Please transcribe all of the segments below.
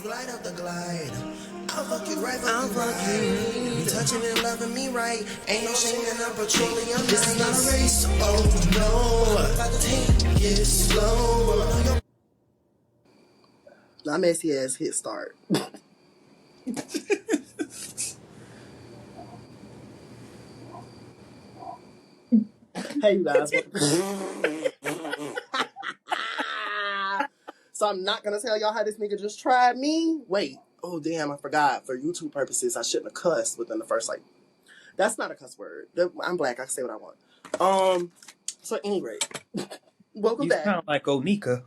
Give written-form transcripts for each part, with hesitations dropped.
glide out the glide. I'll fuck you right, I'll fuck you. You touching and loving me right. Ain't no shame in our petroleum. This is not a race. Oh no, about to take it slow. My messy ass hit start. Hey, you guys. So I'm not gonna tell y'all how this nigga just tried me. Wait. Oh damn, I forgot. For YouTube purposes, I shouldn't have cussed within the first That's not a cuss word. I'm black. I can say what I want. So at any rate, welcome back. You sound like Onika.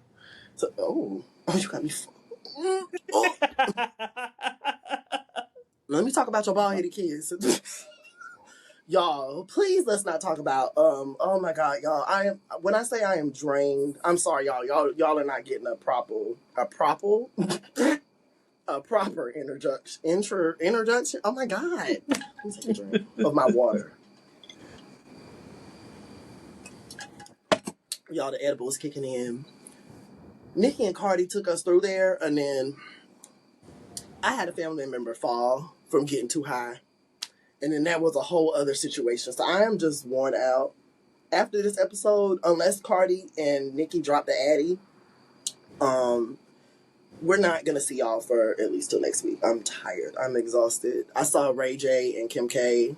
So, oh, you got me. Let me talk about your bald-headed kids. Y'all, please let's not talk about oh my god, y'all. When I say I am drained, I'm sorry, y'all. Y'all are not getting a proper introduction. Oh my god. Let me take a drink of my water. Y'all, the edible is kicking in. Nikki and Cardi took us through there, and then I had a family member fall from getting too high. And then that was a whole other situation. So I am just worn out. After this episode, unless Cardi and Nikki drop the Addy, we're not going to see y'all for at least till next week. I'm tired. I'm exhausted. I saw Ray J and Kim K.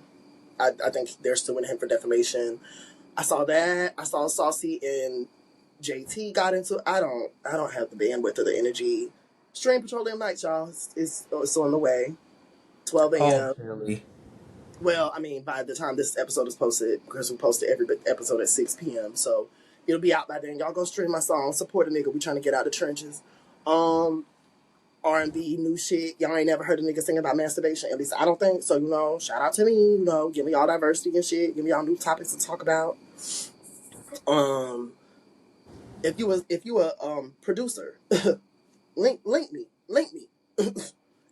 I think they're suing him for defamation. I saw that. I saw Saucy and JT got into it. I don't have the bandwidth or the energy. Stream Petroleum Nights, y'all. It's on the way. 12 a.m. Oh, really? Well, I mean, by the time this episode is posted, because we posted every episode at 6 p.m., so it'll be out by then. Y'all go stream my song. Support a nigga. We trying to get out the trenches. R&B, new shit. Y'all ain't never heard a nigga sing about masturbation. At least I don't think. So, shout out to me. Give me all diversity and shit. Give me all new topics to talk about. If you a producer, link me.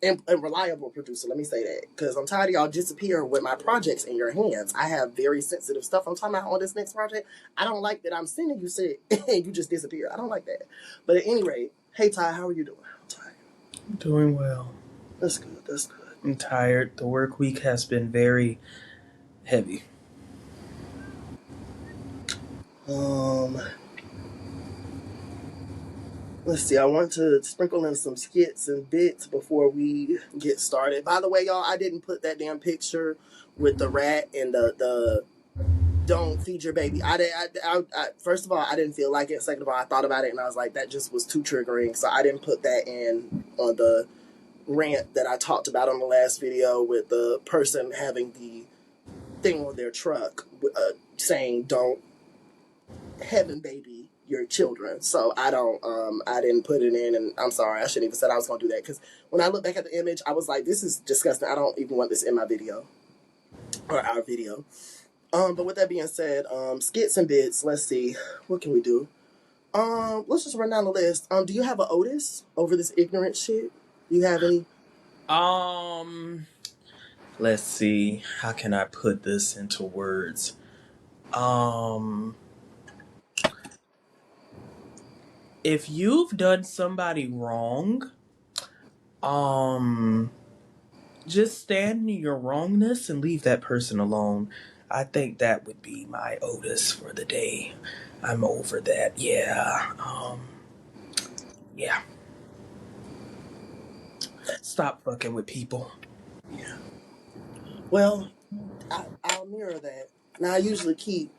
And reliable producer, let me say that. Because I'm tired of y'all disappearing with my projects in your hands. I have very sensitive stuff I'm talking about on this next project. I don't like that I'm sending you shit and you just disappear. I don't like that. But at any rate, hey Ty, how are you doing? I'm tired. I'm doing well. That's good. I'm tired. The work week has been very heavy. Let's see, I want to sprinkle in some skits and bits before we get started. By the way, y'all, I didn't put that damn picture with the rat and the don't feed your baby. I first of all, I didn't feel like it. Second of all, I thought about it and I was like, that just was too triggering. So I didn't put that in on the rant that I talked about on the last video with the person having the thing on their truck saying, don't heaven baby your children. So I didn't put it in, and I'm sorry, I shouldn't even said I was gonna do that, because when I look back at the image, I was like, this is disgusting. I don't even want this in my video or our video. But with that being said, skits and bits, let's see, what can we do? Let's just run down the list. Do you have an Otis over this ignorant shit? Do you have any? Let's see, how can I put this into words? If you've done somebody wrong, just stand in your wrongness and leave that person alone. I think that would be my Otis for the day. I'm over that. Yeah. Yeah. Stop fucking with people. Yeah. Well, I'll mirror that. Now, I usually keep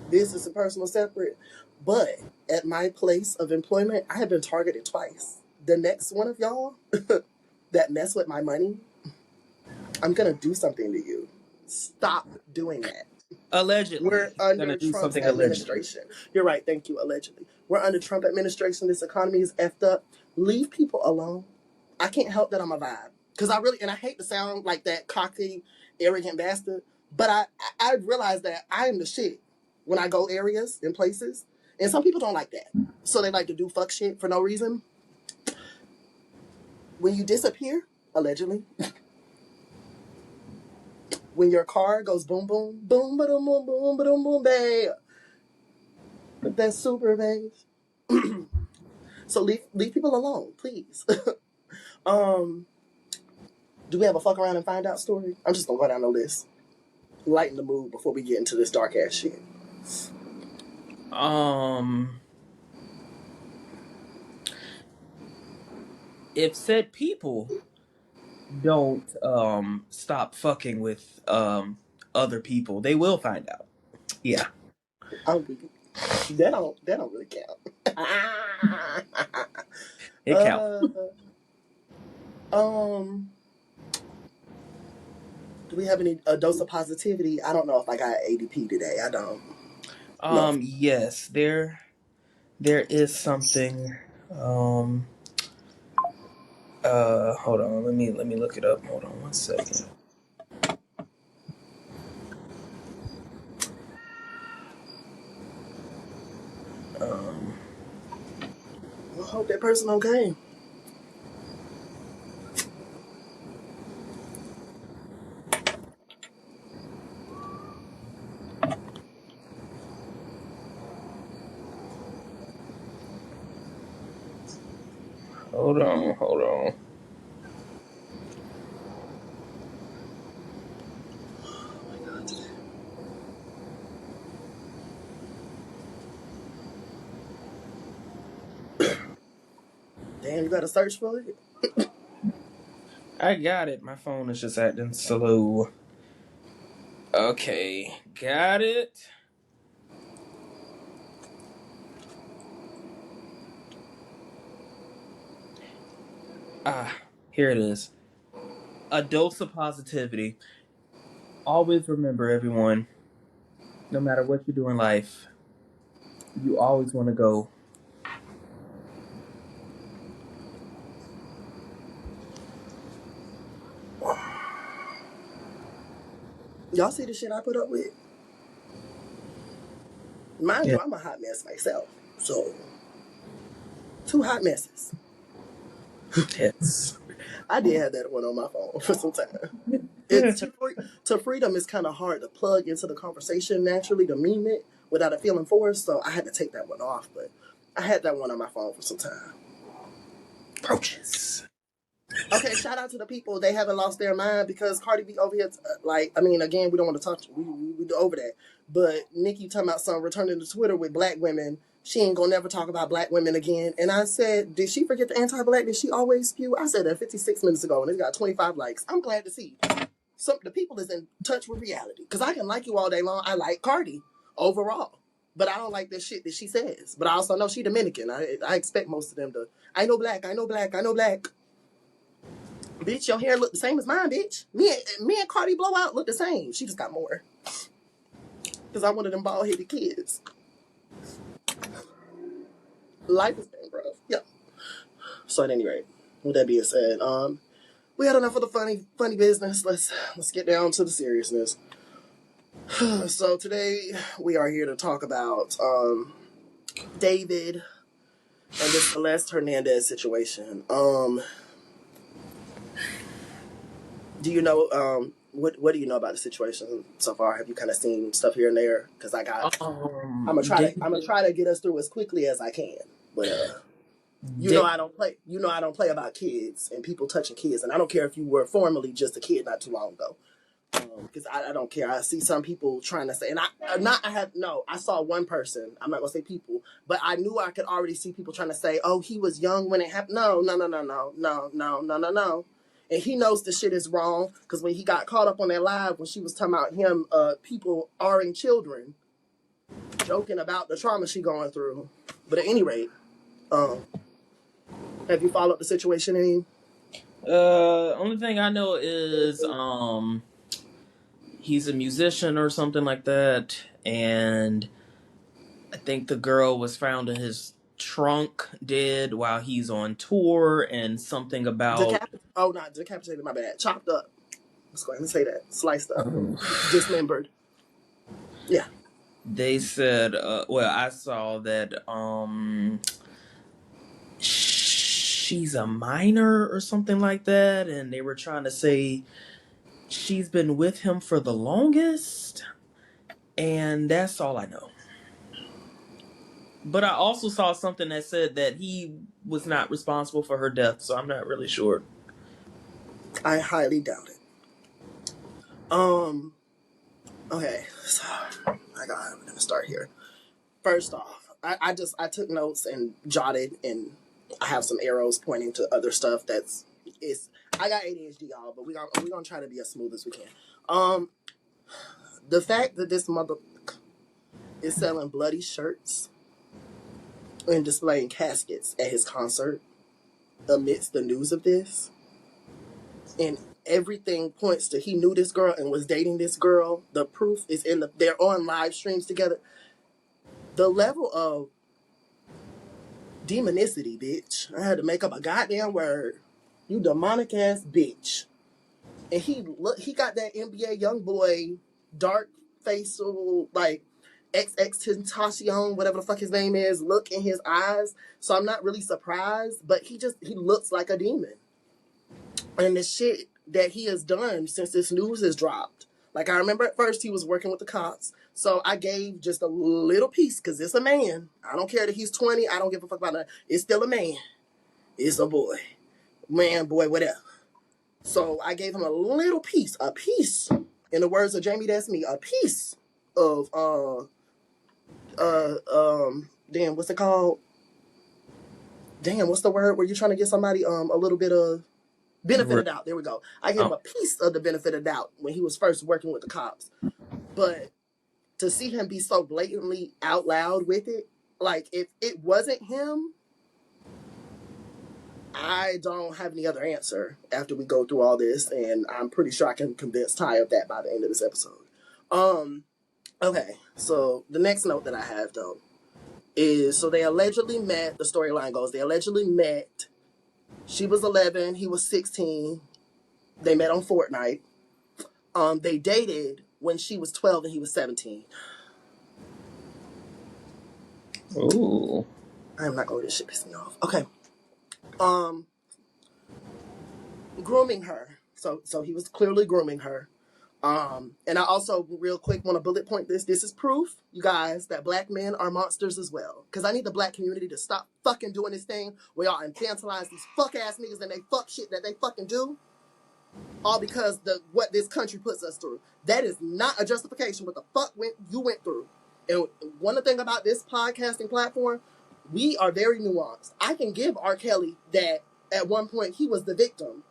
business and personal separate, but at my place of employment, I have been targeted twice. The next one of y'all that mess with my money, I'm going to do something to you. Stop doing that. Allegedly. We're under Trump's administration. You're right. Thank you. Allegedly. We're under Trump administration. This economy is effed up. Leave people alone. I can't help that I'm a vibe. Because I hate to sound like that cocky, arrogant bastard, but I realize that I am the shit when I go areas and places. And some people don't like that. So they like to do fuck shit for no reason. When you disappear, allegedly, when your car goes boom, boom, boom, ba-dum, boom, boom, ba-dum, boom, babe. That's super, babe. So leave people alone, please. Do we have a fuck around and find out story? I'm just gonna go down the list. Lighten the mood before we get into this dark ass shit. If said people don't stop fucking with other people, they will find out. Yeah. That don't really count. It counts. Do we have any a dose of positivity? I don't know if I got ADP today. I don't know. Yes, there is something. Hold on, let me look it up. Hold on 1 second. I hope that person okay. Hold on. Damn, you gotta search for it? I got it. My phone is just acting slow. Okay, got it. Here it is. A dose of positivity. Always remember, everyone, no matter what you do in life, you always want to go. Y'all see the shit I put up with? Mind Yeah. you, I'm a hot mess myself. So 2 hot messes. Yes. I did have that one on my phone for some time. It's to freedom is kind of hard to plug into the conversation naturally to meme it without it feeling forced. So I had to take that one off, but I had that one on my phone for some time. Approaches. Okay, shout out to the people. They haven't lost their mind because Cardi B over here, again, we don't want to talk, we over that. But Nikki talking about some returning to Twitter with black women. She ain't gonna never talk about black women again. And I said, did she forget the anti-black? Did she always spew? I said that 56 minutes ago and it's got 25 likes. I'm glad to see the people is in touch with reality. Because I can like you all day long. I like Cardi overall. But I don't like the shit that she says. But I also know she Dominican. I expect most of them to, I know black. Bitch, your hair look the same as mine, bitch. Me and Cardi Blowout look the same. She just got more. Because I'm one of them bald-headed kids. Life has been rough. Yeah. So at any rate, with that being said, we had enough of the funny business. Let's get down to the seriousness. So today we are here to talk about David and the Celeste Hernandez situation. Do you know what do you know about the situation so far? Have you kind of seen stuff here and there? Because I'm gonna try to get us through as quickly as I can. But you know I don't play. You know I don't play about kids and people touching kids, and I don't care if you were formerly just a kid not too long ago. Because I don't care. I see some people trying to say, and I saw one person. I'm not gonna say people, but I knew I could already see people trying to say, "Oh, he was young when it happened." No. And he knows the shit is wrong because when he got caught up on that live when she was talking about him, people R-ing children, joking about the trauma she going through. But at any rate, have you followed the situation any? Only thing I know is he's a musician or something like that, and I think the girl was found in his trunk dead while he's on tour, and something about Not decapitated, my bad. Chopped up. Let's go ahead and say that. Sliced up. Dismembered. Yeah. They said I saw that she's a minor or something like that, and they were trying to say she's been with him for the longest, and that's all I know. But I also saw something that said that he was not responsible for her death, so I'm not really sure. I highly doubt it. Okay, so I'm gonna start here. First off, I took notes and jotted, and I have some arrows pointing to other stuff I got ADHD, y'all, but we're gonna try to be as smooth as we can. The fact that this mother is selling bloody shirts and displaying caskets at his concert amidst the news of this, and everything points to he knew this girl and was dating this girl. The proof is they're on live streams together. The level of demonicity, bitch. I had to make up a goddamn word. You demonic ass bitch. And he got that NBA young boy, dark facial, like XX Tentacion, whatever the fuck his name is, look in his eyes. So I'm not really surprised, but he looks like a demon. And the shit that he has done since this news has dropped. Like, I remember at first he was working with the cops. So I gave just a little piece, because it's a man. I don't care that he's 20. I don't give a fuck about that. It's still a man. It's a boy. Man, boy, whatever. So I gave him a little piece. In the words of Jamie, that's me, a piece of, damn, what's it called? Damn, what's the word where you're trying to get somebody a little bit of benefit of doubt? There we go. I gave him a piece of the benefit of doubt when he was first working with the cops. But to see him be so blatantly out loud with it, like, if it wasn't him, I don't have any other answer after we go through all this, and I'm pretty sure I can convince Ty of that by the end of this episode. Okay, so the next note that I have, though, is, so they allegedly met, the storyline goes, they allegedly met, she was 11, he was 16, they met on Fortnite, they dated when she was 12 and he was 17. Ooh. I'm not going to, this shit piss me off. Okay. Grooming her. So he was clearly grooming her. And I also, real quick, want to bullet point this. This is proof, you guys, that black men are monsters as well. Because I need the black community to stop fucking doing this thing where y'all infantilize these fuck-ass niggas and they fuck shit that they fucking do. All because what this country puts us through. That is not a justification what the fuck you went through. And one thing about this podcasting platform, we are very nuanced. I can give R. Kelly that at one point he was the victim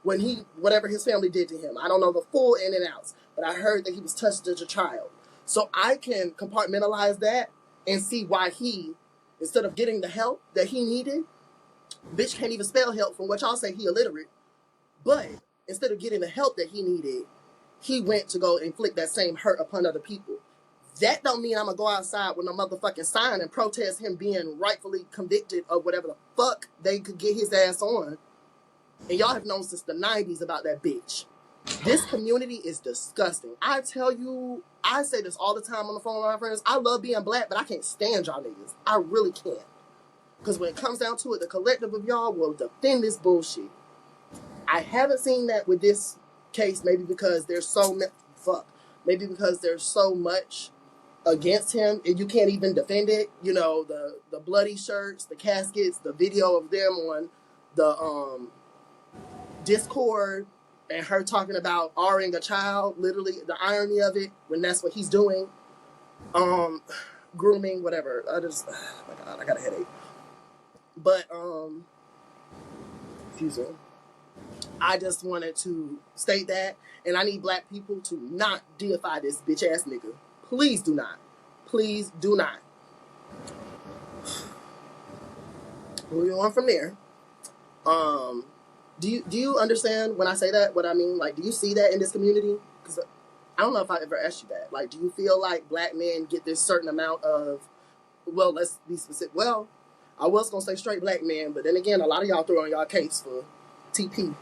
when whatever his family did to him. I don't know the full in and outs, but I heard that he was touched as a child. So I can compartmentalize that and see why he, instead of getting the help that he needed, bitch can't even spell help from what y'all say he illiterate. But instead of getting the help that he needed, he went to go inflict that same hurt upon other people. That don't mean I'm gonna go outside with a motherfucking sign and protest him being rightfully convicted of whatever the fuck they could get his ass on. And y'all have known since the 90s about that bitch. This community is disgusting. I tell you, I say this all the time on the phone with my friends. I love being black, but I can't stand y'all niggas. I really can't. Because when it comes down to it, the collective of y'all will defend this bullshit. I haven't seen that with this case, maybe because there's so much against him and you can't even defend it. You know, the bloody shirts, the caskets, the video of them on the Discord, and her talking about R-ing a child, literally the irony of it when that's what he's doing. Grooming, whatever. Oh my God, I got a headache. But excuse me. I just wanted to state that, and I need black people to not deify this bitch ass nigga. Please do not. Please do not. Moving on from there. Do you understand when I say that, what I mean? Like, do you see that in this community? Because I don't know if I ever asked you that. Like, do you feel like black men get this certain amount of, well, let's be specific. Well, I was going to say straight black men, but then again, a lot of y'all throw on y'all case for TP.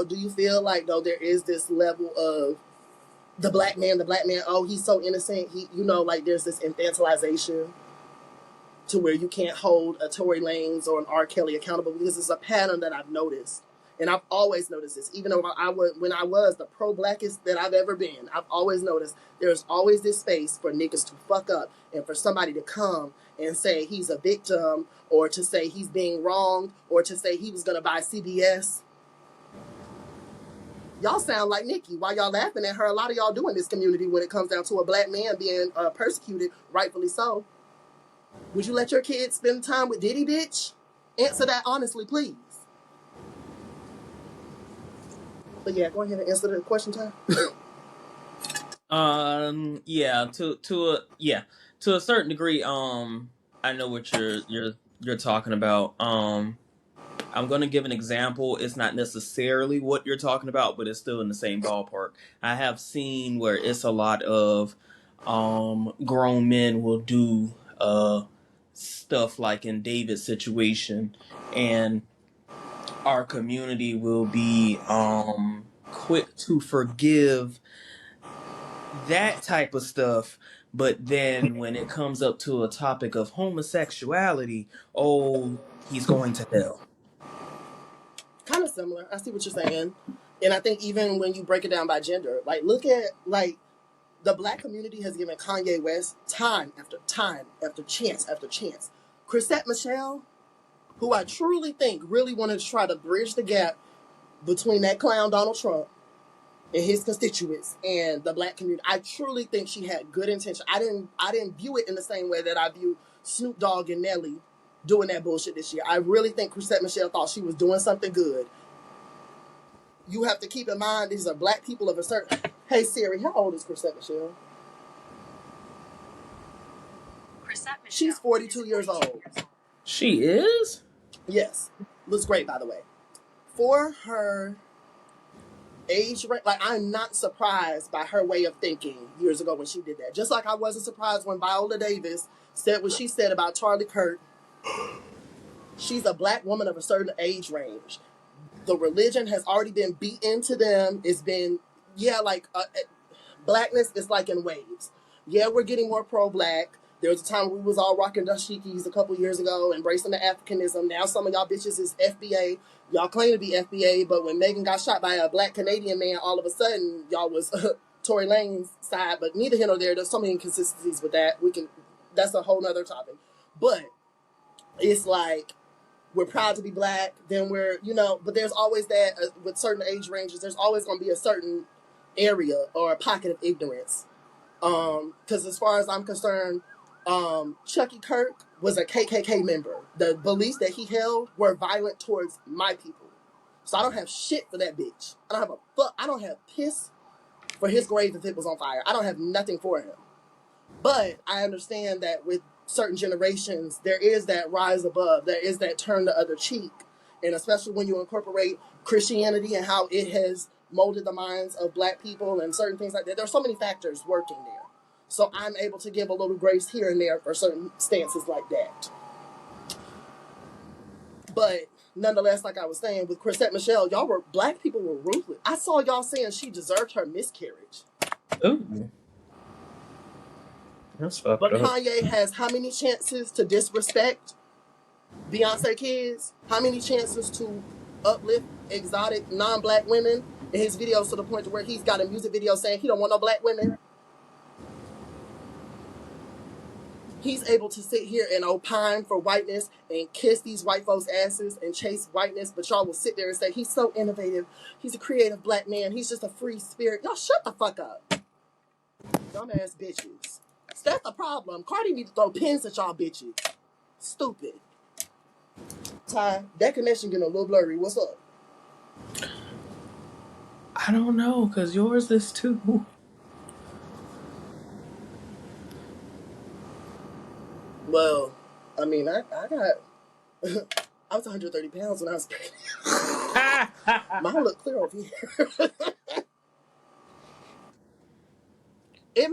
Do you feel like, though, there is this level of the black man, oh, he's so innocent. There's this infantilization to where you can't hold a Tory Lanez or an R. Kelly accountable, because it's a pattern that I've noticed And I've always noticed this, even though when I was the pro-blackest that I've ever been, I've always noticed there's always this space for niggas to fuck up and for somebody to come and say he's a victim, or to say he's being wronged, or to say he was going to buy CBS. Y'all sound like Nikki. While y'all laughing at her, a lot of y'all do in this community when it comes down to a black man being persecuted, rightfully so. Would you let your kids spend time with Diddy, bitch? Answer that honestly, please. But yeah, go ahead and answer the question, Ty. Yeah, to a certain degree. I know what you're talking about. I'm gonna give an example. It's not necessarily what you're talking about, but it's still in the same ballpark. I have seen where it's a lot of grown men will do stuff like in David's situation, and our community will be quick to forgive that type of stuff. But then when it comes up to a topic of homosexuality, oh, he's going to hell. Kind of similar. I see what you're saying. And I think even when you break it down by gender, like, look at, like, the black community has given Kanye West time after time after chance after chance. Chrisette Michele, who I truly think really wanted to try to bridge the gap between that clown Donald Trump and his constituents and the black community. I truly think she had good intention. I didn't view it in the same way that I view Snoop Dogg and Nelly doing that bullshit this year. I really think Chrisette Michele thought she was doing something good. You have to keep in mind these are black people of a certain... Hey Siri, how old is Chrisette Michele? She's 42 years old. She is? Yes. Looks great, by the way. For her age, like, I'm not surprised by her way of thinking years ago when she did that. Just like I wasn't surprised when Viola Davis said what she said about Charlie Kirk. She's a black woman of a certain age range. The religion has already been beat into them. It's been, blackness is like in waves. Yeah, we're getting more pro-black. There was a time we was all rocking dashikis a couple years ago, embracing the Africanism. Now some of y'all bitches is FBA. Y'all claim to be FBA, but when Megan got shot by a black Canadian man, all of a sudden y'all was Tory Lane's side. But neither here nor there. There's so many inconsistencies with that. That's a whole nother topic. But it's like, we're proud to be black, then we're, but there's always that, with certain age ranges, there's always going to be a certain area or a pocket of ignorance. Because as far as I'm concerned, Chucky Kirk was a KKK member. The beliefs that he held were violent towards my people. So I don't have shit for that bitch. I don't have piss for his grave if it was on fire. I don't have nothing for him. But I understand that with certain generations, there is that rise above, there is that turn the other cheek. And especially when you incorporate Christianity and how it has molded the minds of black people and certain things like that. There's so many factors working there. So I'm able to give a little grace here and there for certain stances like that. But nonetheless, like I was saying, with Chrisette Michele, black people were ruthless. I saw y'all saying she deserved her miscarriage. Ooh. That's fucked But up. Kanye has how many chances to disrespect Beyonce kids? How many chances to uplift exotic non-black women in his videos to the point to where he's got a music video saying he don't want no black women? He's able to sit here and opine for whiteness and kiss these white folks' asses and chase whiteness, but y'all will sit there and say he's so innovative. He's a creative black man. He's just a free spirit. Y'all shut the fuck up. Dumbass bitches. That's the problem. Cardi need to throw pins at y'all bitches. Stupid. Ty, that connection getting a little blurry. What's up? I don't know, because yours is too. Well, I mean, I got... I was 130 pounds when I was pregnant. Mine look clear over here. It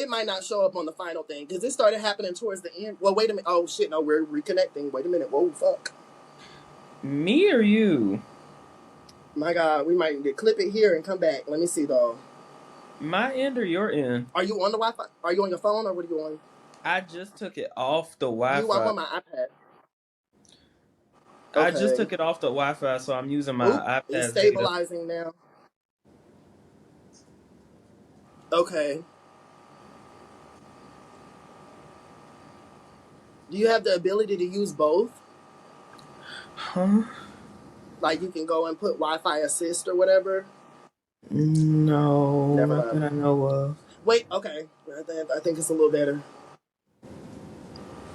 might not show up on the final thing because it started happening towards the end. Well, wait a minute. Oh shit, no, we're reconnecting. Wait a minute. Whoa, fuck. Me or you? My God, we might clip it here and come back. Let me see though. My end or your end? Are you on the Wi-Fi? Are you on your phone or what are you on? I just took it off the Wi-Fi. I'm on my iPad. I just Okay. took it off the Wi-Fi, so I'm using Oop, my it's iPad's data. stabilizing now. Okay. Do you have the ability to use both? Huh? Like you can go and put Wi-Fi assist or whatever? No, Never not mind. that I know of. Wait, okay. I think it's a little better.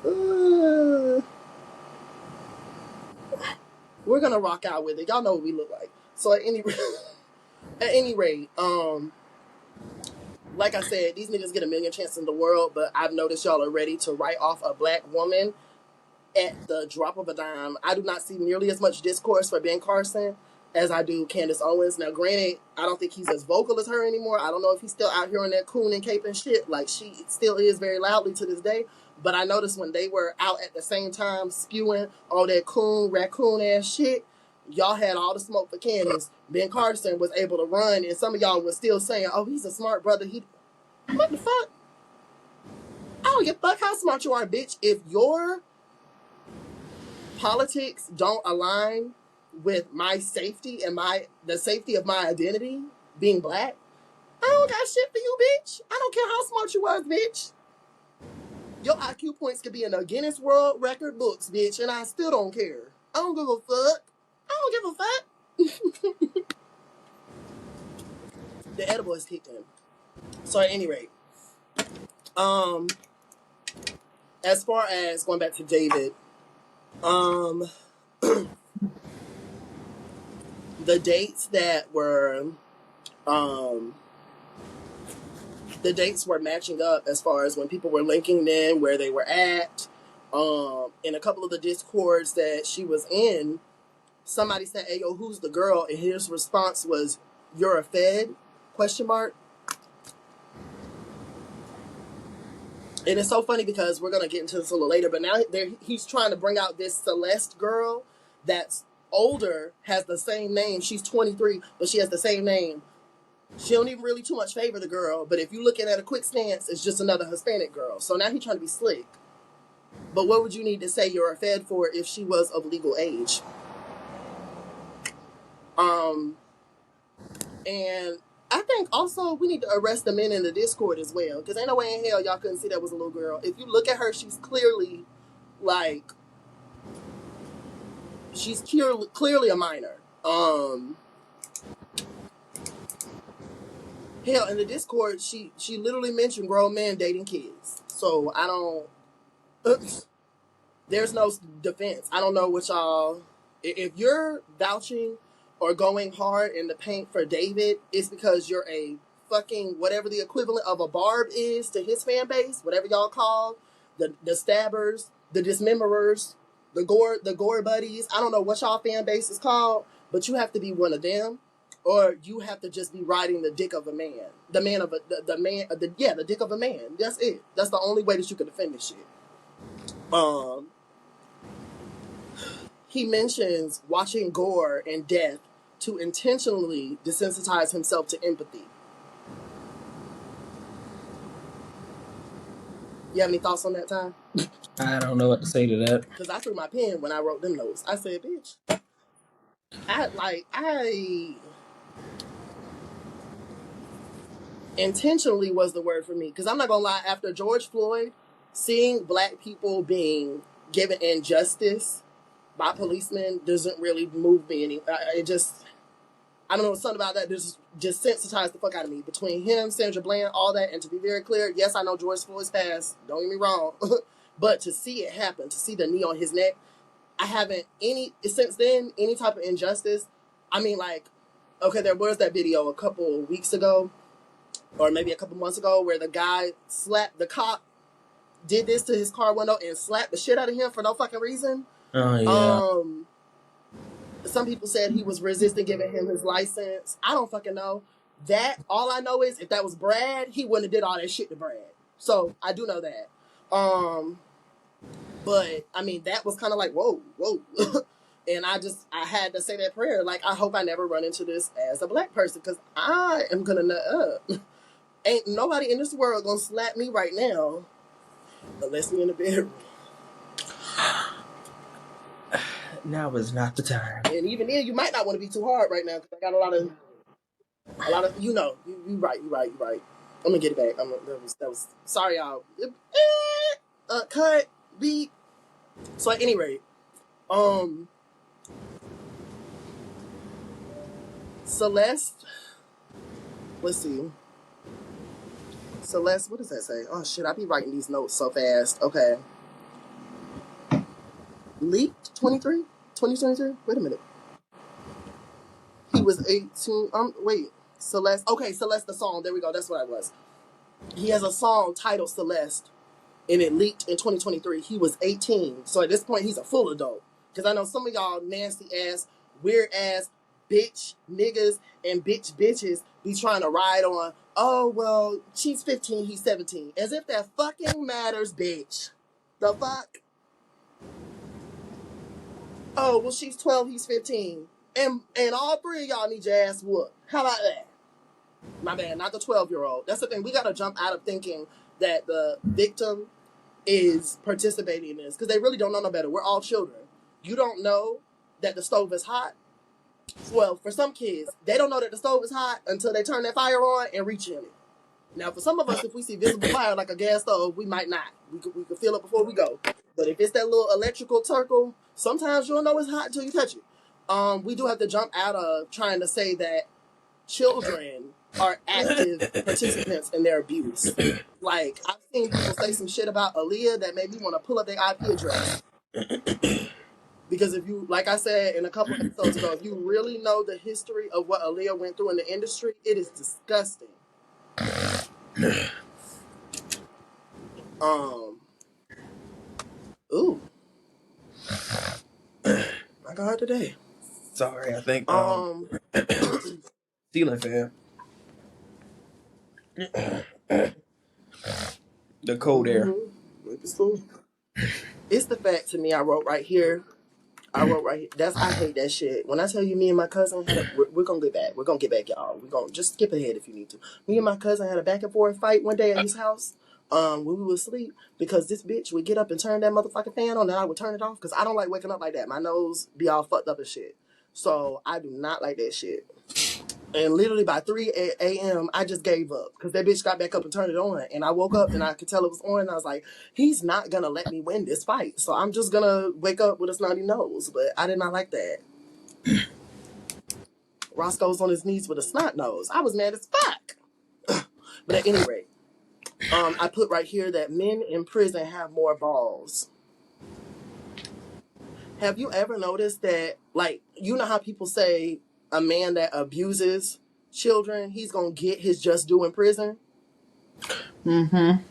Uh, we're gonna rock out with it. Y'all know what we look like. So at any rate, like I said, these niggas get a million chances in the world, but I've noticed y'all are ready to write off a black woman at the drop of a dime. I do not see nearly as much discourse for Ben Carson as I do Candace Owens. Now, granted, I don't think he's as vocal as her anymore. I don't know if he's still out here on that coon and cape and shit. Like, she still is very loudly to this day. But I noticed when they were out at the same time spewing all that coon, raccoon ass shit, y'all had all the smoke for Candace. Ben Carson was able to run, and some of y'all was still saying, oh, he's a smart brother. What the fuck? I don't give a fuck how smart you are, bitch. If your politics don't align with my safety and the safety of my identity, being black, I don't got shit for you, bitch. I don't care how smart you was, bitch. Your IQ points could be in the Guinness World Record books, bitch, and I still don't care. I don't give a fuck. I don't give a fuck. The edible is kicked in. So at any rate, as far as going back to David, the dates that were the dates were matching up as far as when people were linking in where they were at. In a couple of the discords that she was in, somebody said, hey, yo, who's the girl? And his response was, you're a Fed? Question mark. And it's so funny because we're going to get into this a little later, but now he's trying to bring out this Celeste girl that's older, has the same name. She's 23, but she has the same name. She don't even really too much favor the girl, but if you're looking at a quick stance, it's just another Hispanic girl. So now he's trying to be slick. But what would you need to say you're a Fed for if she was of legal age? And I think also we need to arrest the men in the Discord as well, because ain't no way in hell y'all couldn't see that was a little girl. If you look at her, she's clearly like, she's clearly a minor. Hell, in the Discord, she literally mentioned grown men dating kids. So I don't. There's no defense. I don't know what y'all. If you're vouching or going hard in the paint for David, it's because you're a fucking whatever the equivalent of a barb is to his fan base, whatever y'all call the stabbers, the dismemberers, the gore buddies. I don't know what y'all fan base is called, but you have to be one of them, or you have to just be riding the dick of a man, the man of the man, the dick of a man. That's it. That's the only way that you can defend this shit. He mentions watching gore and death to intentionally desensitize himself to empathy. You have any thoughts on that, Time? I don't know what to say to that. Because I threw my pen when I wrote them notes. I said, bitch, I intentionally was the word for me. Because I'm not going to lie, after George Floyd, seeing black people being given injustice by policemen doesn't really move me any. It just, I don't know, something about that just sensitized the fuck out of me. Between him, Sandra Bland, all that, and to be very clear, yes, I know George Floyd's passed, don't get me wrong, but to see it happen, to see the knee on his neck, I haven't since then, any type of injustice. I mean, like, okay, there was that video a couple weeks ago, or maybe a couple months ago, where the cop did this to his car window and slapped the shit out of him for no fucking reason. Oh, yeah. Some people said he was resisting giving him his license. I don't fucking know. That, all I know is if that was Brad, he wouldn't have did all that shit to Brad. So I do know that. But I mean, that was kind of like, whoa. And I had to say that prayer. Like, I hope I never run into this as a black person, because I am gonna nut up. Ain't nobody in this world gonna slap me right now unless we in the bedroom. Now is not the time. And even then, you might not want to be too hard right now because I got a lot of, you right. I'm gonna get it back. That was sorry, y'all. Cut, beat. So at any rate, Celeste, let's see. Celeste, what does that say? Oh shit, I be writing these notes so fast. Okay. Leaked 2023? Wait a minute. He was 18. Wait. Celeste. Okay, Celeste the song. There we go. That's what I was. He has a song titled Celeste, and it leaked in 2023. He was 18. So at this point, he's a full adult. Because I know some of y'all nasty ass, weird ass, bitch niggas and bitches be trying to ride on, oh, well, she's 15, he's 17. As if that fucking matters, bitch. The fuck? Oh, well, she's 12, he's 15. And all three of y'all need your ass whooped. How about that? My bad, not the 12-year-old. That's the thing. We got to jump out of thinking that the victim is participating in this because they really don't know no better. We're all children. You don't know that the stove is hot. Well, for some kids, they don't know that the stove is hot until they turn that fire on and reach in it. Now, for some of us, if we see visible fire like a gas stove, we might not. We could feel it before we go. But if it's that little electrical circle, sometimes you'll know it's hot until you touch it. We do have to jump out of trying to say that children are active participants in their abuse. Like, I've seen people say some shit about Aaliyah that made me want to pull up their IP address. Because if you, like I said in a couple episodes ago, if you really know the history of what Aaliyah went through in the industry, it is disgusting. Ooh. I got her today. Sorry, I think ceiling fan. The cold air. It's the fact to me. I wrote right here. I hate that shit. When I tell you, me and my cousin we're gonna get back. We're gonna get back, y'all. We're gonna just skip ahead if you need to. Me and my cousin had a back and forth fight one day at his house. When we were asleep, because this bitch would get up and turn that motherfucking fan on, and I would turn it off because I don't like waking up like that. My nose be all fucked up and shit. So I do not like that shit. And literally by 3 a.m., I just gave up because that bitch got back up and turned it on. And I woke up and I could tell it was on. And I was like, he's not going to let me win this fight. So I'm just going to wake up with a snotty nose. But I did not like that. Roscoe's on his knees with a snot nose. I was mad as fuck. But at any rate, I put right here that men in prison have more balls. Have you ever noticed that, like, you know how people say a man that abuses children, he's going to get his just due in prison? Mm-hmm.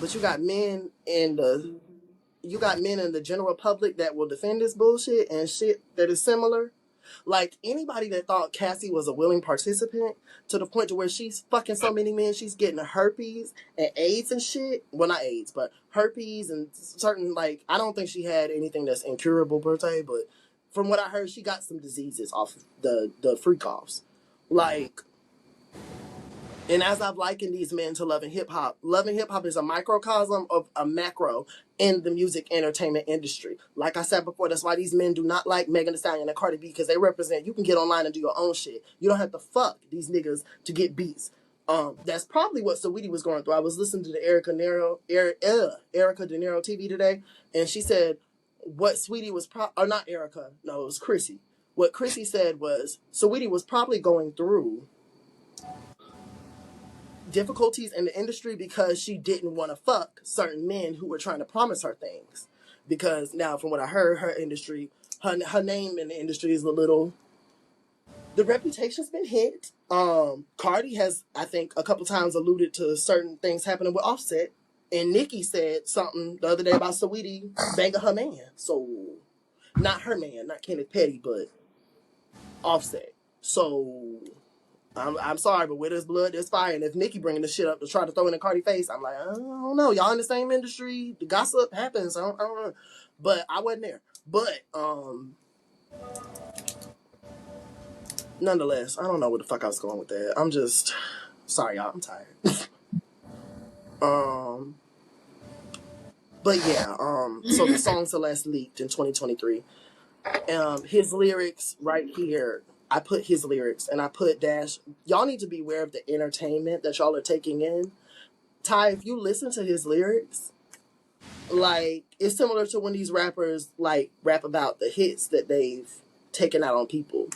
But you got men in the general public that will defend this bullshit and shit that is similar. Like, anybody that thought Cassie was a willing participant to the point to where she's fucking so many men, she's getting herpes and AIDS and shit. Well, not AIDS, but herpes and certain, like, I don't think she had anything that's incurable per se, but from what I heard, she got some diseases off the freak offs. Like, and as I've likened these men to Love and Hip Hop is a microcosm of a macro in the music entertainment industry. Like I said before, that's why these men do not like Megan Thee Stallion and Cardi B, because they represent, you can get online and do your own shit. You don't have to fuck these niggas to get beats. That's probably what Saweetie was going through. I was listening to the Erica De Niro TV today, and she said what Sweetie was, or not Erica, no, it was Chrissy. What Chrissy said was Saweetie was probably going through difficulties in the industry because she didn't want to fuck certain men who were trying to promise her things. Because now, from what I heard, her industry, her name in the industry is a little, the reputation's been hit. Cardi has, I think, a couple times alluded to certain things happening with Offset. And Nikki said something the other day about Saweetie banging her man. So, not her man, not Kenneth Petty, but Offset. So, I'm sorry, but where there's blood, there's fire. And if Nikki bringing the shit up to try to throw in a Cardi face, I'm like, I don't know. Y'all in the same industry. The gossip happens. I don't know. But I wasn't there. But, nonetheless, I don't know where the fuck I was going with that. I'm just, sorry, y'all. I'm tired. But yeah, so the song Celeste leaked in 2023. His lyrics right here, I put his lyrics and I put dash. Y'all need to be aware of the entertainment that y'all are taking in. Ty, if you listen to his lyrics, like, it's similar to when these rappers like rap about the hits that they've taken out on people.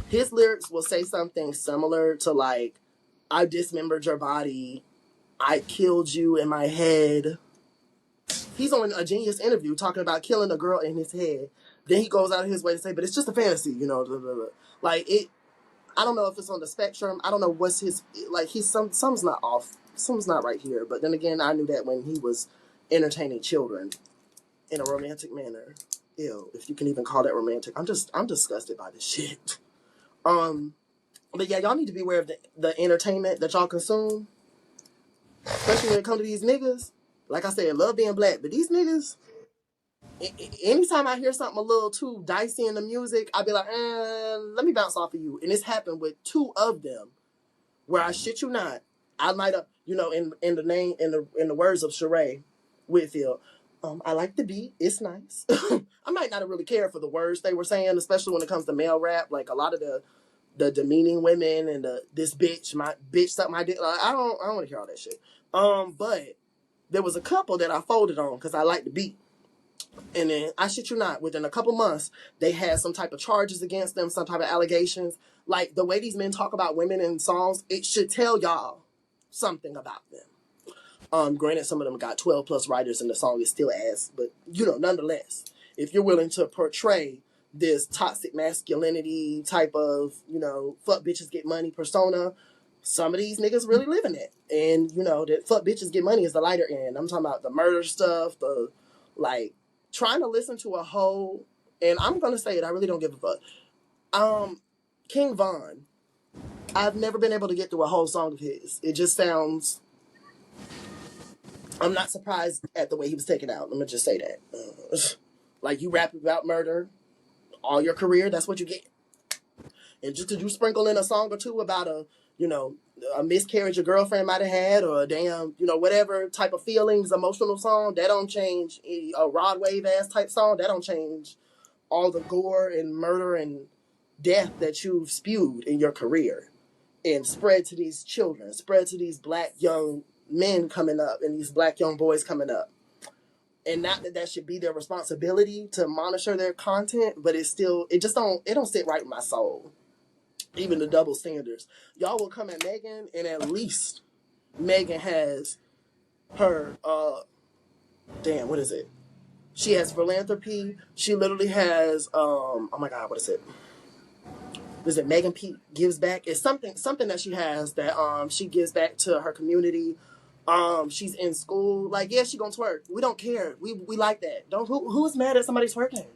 His lyrics will say something similar to like, I dismembered your body, I killed you in my head. He's on a Genius interview talking about killing a girl in his head. Then he goes out of his way to say, but it's just a fantasy, you know. Blah, blah, blah. Like, it, I don't know if it's on the spectrum. I don't know what's his, like, he's some's not off. Some's not right here. But then again, I knew that when he was entertaining children in a romantic manner. Ew, if you can even call that romantic. I'm disgusted by this shit. But yeah, y'all need to be aware of the entertainment that y'all consume. Especially when it comes to these niggas. Like I said, love being black, but these niggas, anytime I hear something a little too dicey in the music, I'll be like, let me bounce off of you. And it's happened with two of them, where I shit you not, I might have, you know, in the words of Sheree Whitfield, I like the beat, it's nice. I might not have really cared for the words they were saying, especially when it comes to male rap. Like a lot of the demeaning women and this bitch, my bitch suck my dick. Like, I don't want to hear all that shit. But there was a couple that I folded on because I like the beat. And then, I shit you not, within a couple months, they had some type of charges against them, some type of allegations. Like, the way these men talk about women in songs, it should tell y'all something about them. Granted, some of them got 12 plus writers and the song is still ass, but, you know, nonetheless, if you're willing to portray this toxic masculinity type of, you know, fuck bitches get money persona, some of these niggas really living it. And, you know, that fuck bitches get money is the lighter end. I'm talking about the murder stuff, the, like, trying to listen to a whole, and I'm going to say it, I really don't give a fuck. King Von, I've never been able to get through a whole song of his. It just sounds, I'm not surprised at the way he was taken out. Let me just say that. Like, you rap about murder all your career, that's what you get. And just because you sprinkle in a song or two about a, you know, a miscarriage your girlfriend might have had, or a damn, you know, whatever type of feelings, emotional song, that don't change. A Rod Wave ass type song, that don't change all the gore and murder and death that you've spewed in your career and spread to these children, spread to these black young men coming up and these black young boys coming up. And not that should be their responsibility to monitor their content, but it don't sit right with my soul. Even the double standards. Y'all will come at Megan, and at least Megan has her, what is it? She has philanthropy. She literally has, oh my God, what is it? Is it Megan Pete Gives Back? It's something that she has that she gives back to her community. She's in school. Like, yeah, she gonna twerk. We don't care. We like that. Who's mad at somebody twerking?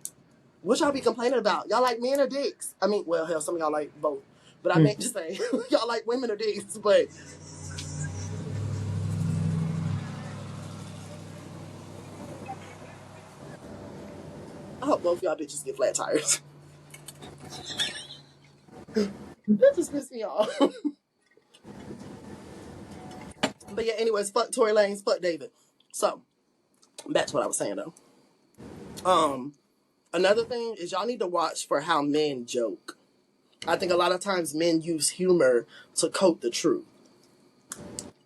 What y'all be complaining about? Y'all like men or dicks? I mean, well, hell, some of y'all like both. But I meant to say, y'all like women or dicks, but I hope both y'all bitches get flat tires. That just pissed me off. But yeah, anyways, fuck Tory Lanez, fuck David. So, back to what I was saying though. Another thing is y'all need to watch for how men joke. I think a lot of times men use humor to coat the truth.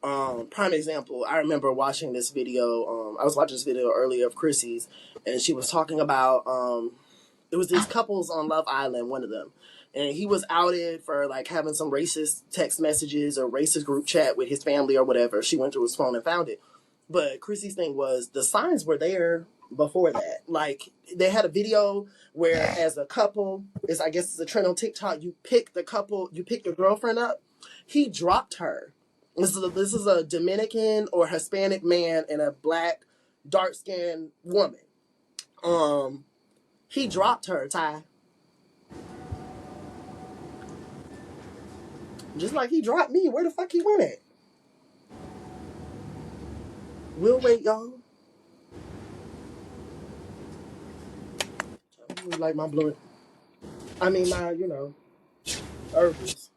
Prime example, I remember watching this video, I was watching this video earlier of Chrissy's, and she was talking about, it was these couples on Love Island, one of them, and he was outed for like having some racist text messages or racist group chat with his family or whatever. She went through his phone and found it. But Chrissy's thing was the signs were there before that. Like, they had a video where as a couple, I guess it's a trend on TikTok, you pick your girlfriend up. He dropped her. This is a Dominican or Hispanic man and a black, dark-skinned woman. He dropped her, Ty. Just like he dropped me. Where the fuck he went at? We'll wait, y'all. I like my blunt. I mean, my, you know, herbals.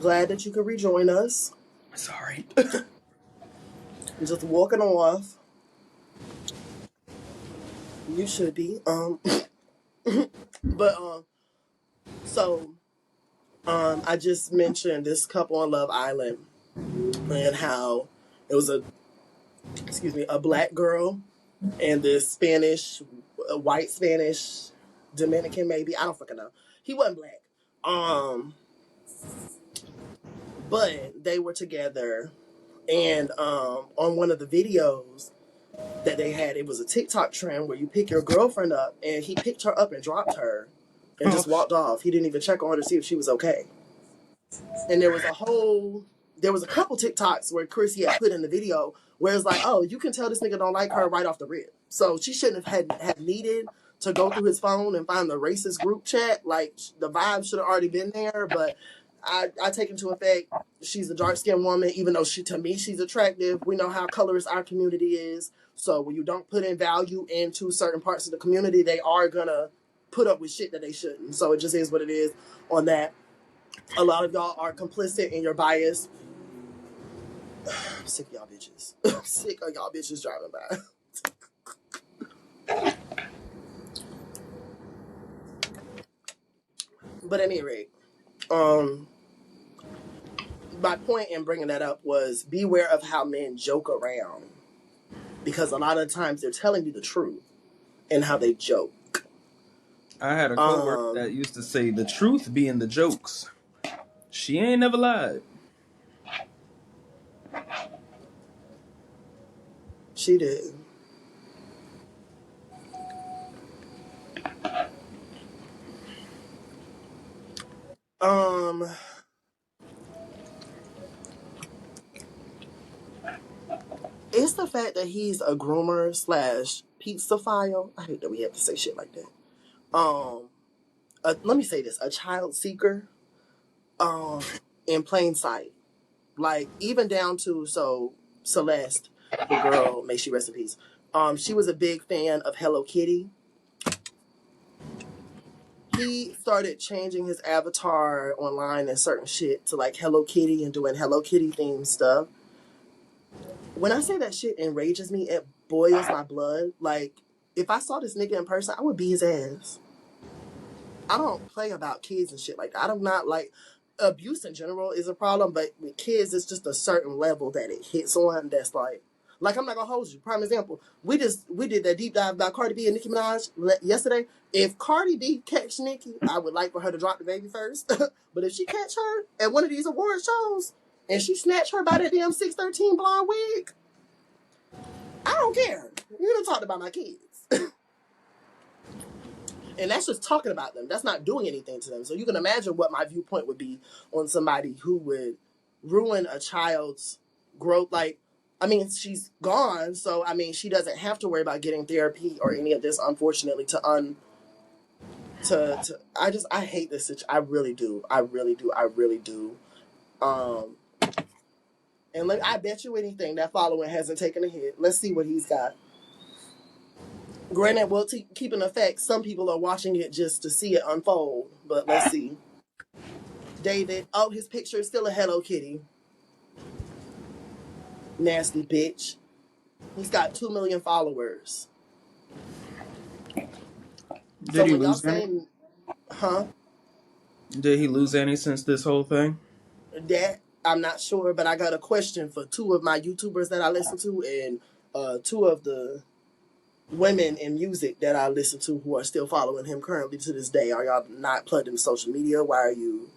Glad that you could rejoin us. Sorry. Just walking off. You should be. But so I just mentioned this couple on Love Island and how it was a black girl and this Spanish, white Spanish, Dominican maybe, I don't fucking know. He wasn't black. But they were together, and on one of the videos that they had, it was a TikTok trend where you pick your girlfriend up, and he picked her up and dropped her and just walked off. He didn't even check on her to see if she was okay. And there was a couple TikToks where Chrissy had put in the video where it's like, oh, you can tell this nigga don't like her right off the rip. So she shouldn't have needed to go through his phone and find the racist group chat. Like, the vibe should have already been there. But I take into effect she's a dark skinned woman, even though to me she's attractive. We know how colorist our community is. So when you don't put in value into certain parts of the community, they are gonna put up with shit that they shouldn't. So it just is what it is on that. A lot of y'all are complicit in your bias. I'm sick of y'all bitches. I'm sick of y'all bitches driving by. But at any rate, my point in bringing that up was beware of how men joke around, because a lot of times they're telling you the truth and how they joke. I had a coworker that used to say the truth be in the jokes. She ain't never lied. She did. It's the fact that he's a groomer slash pizza file. I hate that we have to say shit like that. Let me say this: a child seeker, in plain sight. Like, even down to, so Celeste, the girl, may she rest in peace. She was a big fan of Hello Kitty. He started changing his avatar online and certain shit to like Hello Kitty and doing Hello Kitty themed stuff. When I say that shit enrages me, it boils my blood. Like, if I saw this nigga in person, I would beat his ass. I don't play about kids and shit like that. I'm not like, abuse in general is a problem, but with kids, it's just a certain level that it hits on. That's like I'm not gonna hold you. Prime example, we did that deep dive about Cardi B and Nicki Minaj yesterday. If Cardi B catch Nicki, I would like for her to drop the baby first. But if she catch her at one of these award shows and she snatch her by that damn 613 blonde wig, I don't care. You done talked about my kids. And that's just talking about them. That's not doing anything to them. So you can imagine what my viewpoint would be on somebody who would ruin a child's growth. Like, I mean, she's gone, so I mean, she doesn't have to worry about getting therapy or any of this. Unfortunately, I hate this. I really do. I really do. I really do. And I bet you anything that following hasn't taken a hit. Let's see what he's got. Granted, we'll keep in effect, some people are watching it just to see it unfold, but let's see. David, oh, his picture is still a Hello Kitty. Nasty bitch. He's got 2 million followers. Did he lose any? Saying, huh? Did he lose any since this whole thing? That, I'm not sure, but I got a question for 2 of my YouTubers that I listen to, and 2 of the women in music that I listen to who are still following him currently to this day. Are y'all not plugged into social media? Why are you?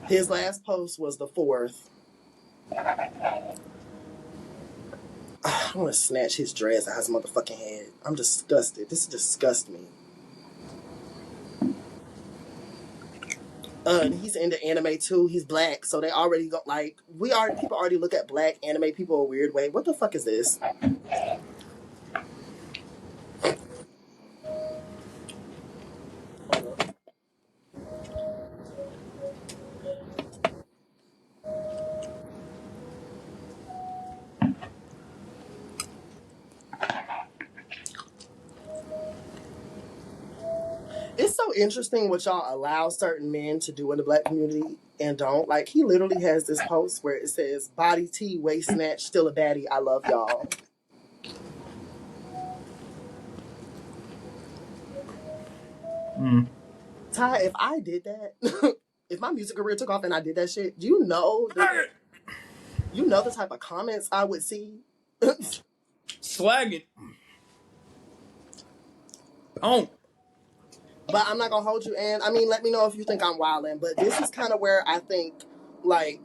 His last post was the 4th. I want to snatch his dress out of his motherfucking head. I'm disgusted. This disgusts me. He's into anime too. He's black, so they already got people already look at black anime people a weird way. What the fuck is this? It's so interesting what y'all allow certain men to do in the black community and don't. Like, he literally has this post where it says, body tea, waist snatch, still a baddie, I love y'all. Ty, if I did that, if my music career took off and I did that shit, do you know the type of comments I would see? Slagging. Oh. But I'm not gonna hold you, and I mean, let me know if you think I'm wilding. But this is kind of where I think, like,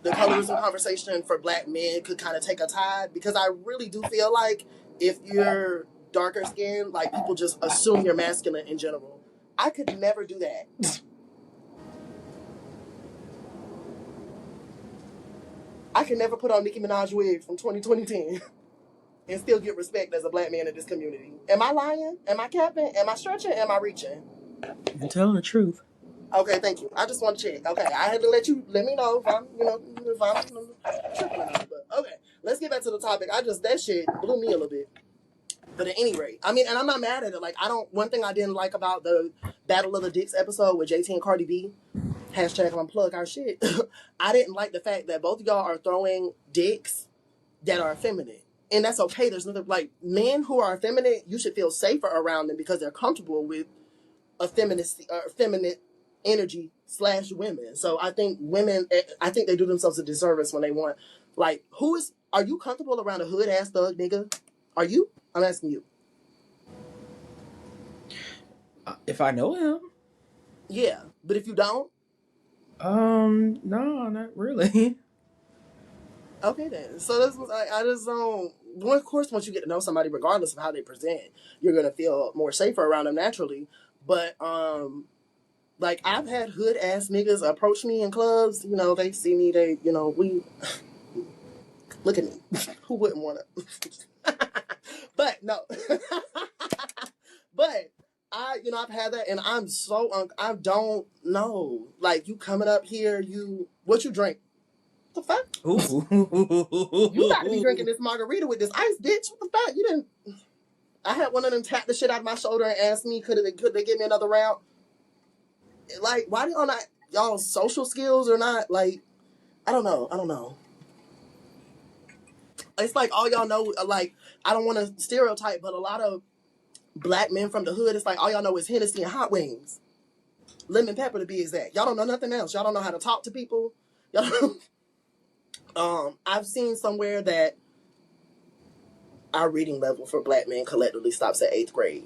the colorism conversation for black men could kind of take a tide, because I really do feel like if you're darker skinned, like, people just assume you're masculine in general. I could never do that. I can never put on Nicki Minaj wig from 2010 and still get respect as a black man in this community. Am I lying? Am I capping? Am I stretching? Am I reaching? You're telling the truth. Okay, thank you. I just want to check. Okay, I had to let me know if I'm tripping or not. But okay, let's get back to the topic. That shit blew me a little bit. But at any rate, I mean, and I'm not mad at it. Like, one thing I didn't like about the Battle of the Dicks episode with JT and Cardi B, hashtag unplug our shit. I didn't like the fact that both of y'all are throwing dicks that are effeminate. And that's okay. There's nothing, like, men who are effeminate, you should feel safer around them because they're comfortable with effeminate energy / women. So I think they do themselves a disservice when they want, like, are you comfortable around a hood ass thug nigga? Are you? I'm asking you. If I know him. Yeah, but if you don't? No, not really. Okay then. So this was, I just don't. Well, of course, once you get to know somebody, regardless of how they present, you're gonna feel more safer around them naturally. But like, I've had hood ass niggas approach me in clubs. You know, they see me. We look at me. Who wouldn't want to? But no. But I've had that, and I'm so I don't know. Like, you coming up here, what you drink? What the fuck? Ooh. You got to be drinking this margarita with this ice, bitch. What the fuck? You didn't. I had one of them tap the shit out of my shoulder and ask me, could they give me another round? Like, why do y'all social skills are not, like, I don't know. It's like all y'all know, like, I don't want to stereotype, but a lot of black men from the hood, it's like all y'all know is Hennessy and hot wings. Lemon pepper to be exact. Y'all don't know nothing else. Y'all don't know how to talk to people. Y'all don't. I've seen somewhere that our reading level for black men collectively stops at 8th grade.